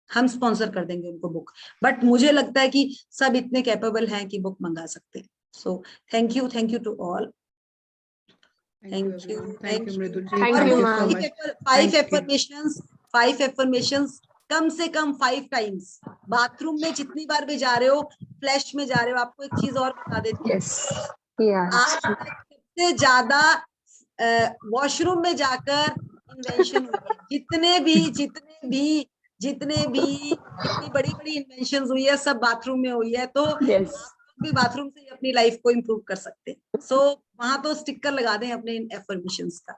[SPEAKER 1] हम स्पॉन्सर कर देंगे उनको बुक। बट मुझे लगता है कि सब इतने कैपेबल हैं कि बुक मंगा सकते हैं। So thank you to all. Thank you
[SPEAKER 2] Mridul ji,
[SPEAKER 4] Thank
[SPEAKER 2] thank
[SPEAKER 4] you,
[SPEAKER 2] you
[SPEAKER 4] ma'am.
[SPEAKER 2] so much.
[SPEAKER 1] 5 affirmations कम से कम 5 टाइम्स। बाथरूम में जितनी बार भी जा रहे हो, फ्लैश में जा रहे हो, आपको एक चीज और बता देती हूँ। आज तक सबसे ज्यादा वॉशरूम में जाकर इन्वेंशन हुई है। जितने भी इतनी बड़ी बड़ी इन्वेंशन हुई है, सब बाथरूम में हुई है। तो भी बाथरूम से ही अपनी लाइफ को इम्प्रूव कर सकते हैं। सो वहां तो स्टिकर लगा दें अपने एफर्मेशंस का,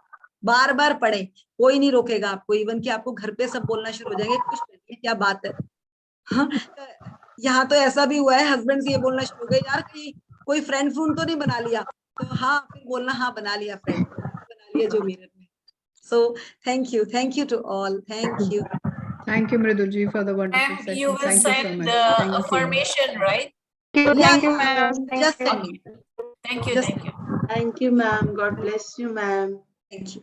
[SPEAKER 1] बार बार पढ़े, कोई नहीं रोकेगा आपको। इवन कि आपको घर पे सब बोलना शुरू हो जाएंगे, खुश रहिए, क्या बात है। हाँ, यहाँ तो ऐसा भी हुआ है, हस्बैंड से ये बोलना शुरू हो गए, यार कहीं कोई फ्रेंड तो नहीं बना लिया? तो हाँ, फिर बोलना, हाँ बना लिया, फ्रेंड बना लिया जो मिरर में। So thank you to all. Thank you
[SPEAKER 2] Mridul ji, for the wonderful
[SPEAKER 8] And
[SPEAKER 2] session.
[SPEAKER 8] you will
[SPEAKER 2] Thank you so
[SPEAKER 8] send
[SPEAKER 2] much.
[SPEAKER 8] the
[SPEAKER 2] Thank you.
[SPEAKER 8] affirmation, right?
[SPEAKER 5] Thank you, ma'am.
[SPEAKER 1] just sending.
[SPEAKER 8] Thank you.
[SPEAKER 1] Just-
[SPEAKER 8] Thank you.
[SPEAKER 5] Thank you, ma'am. God bless you, ma'am.
[SPEAKER 1] Thank you.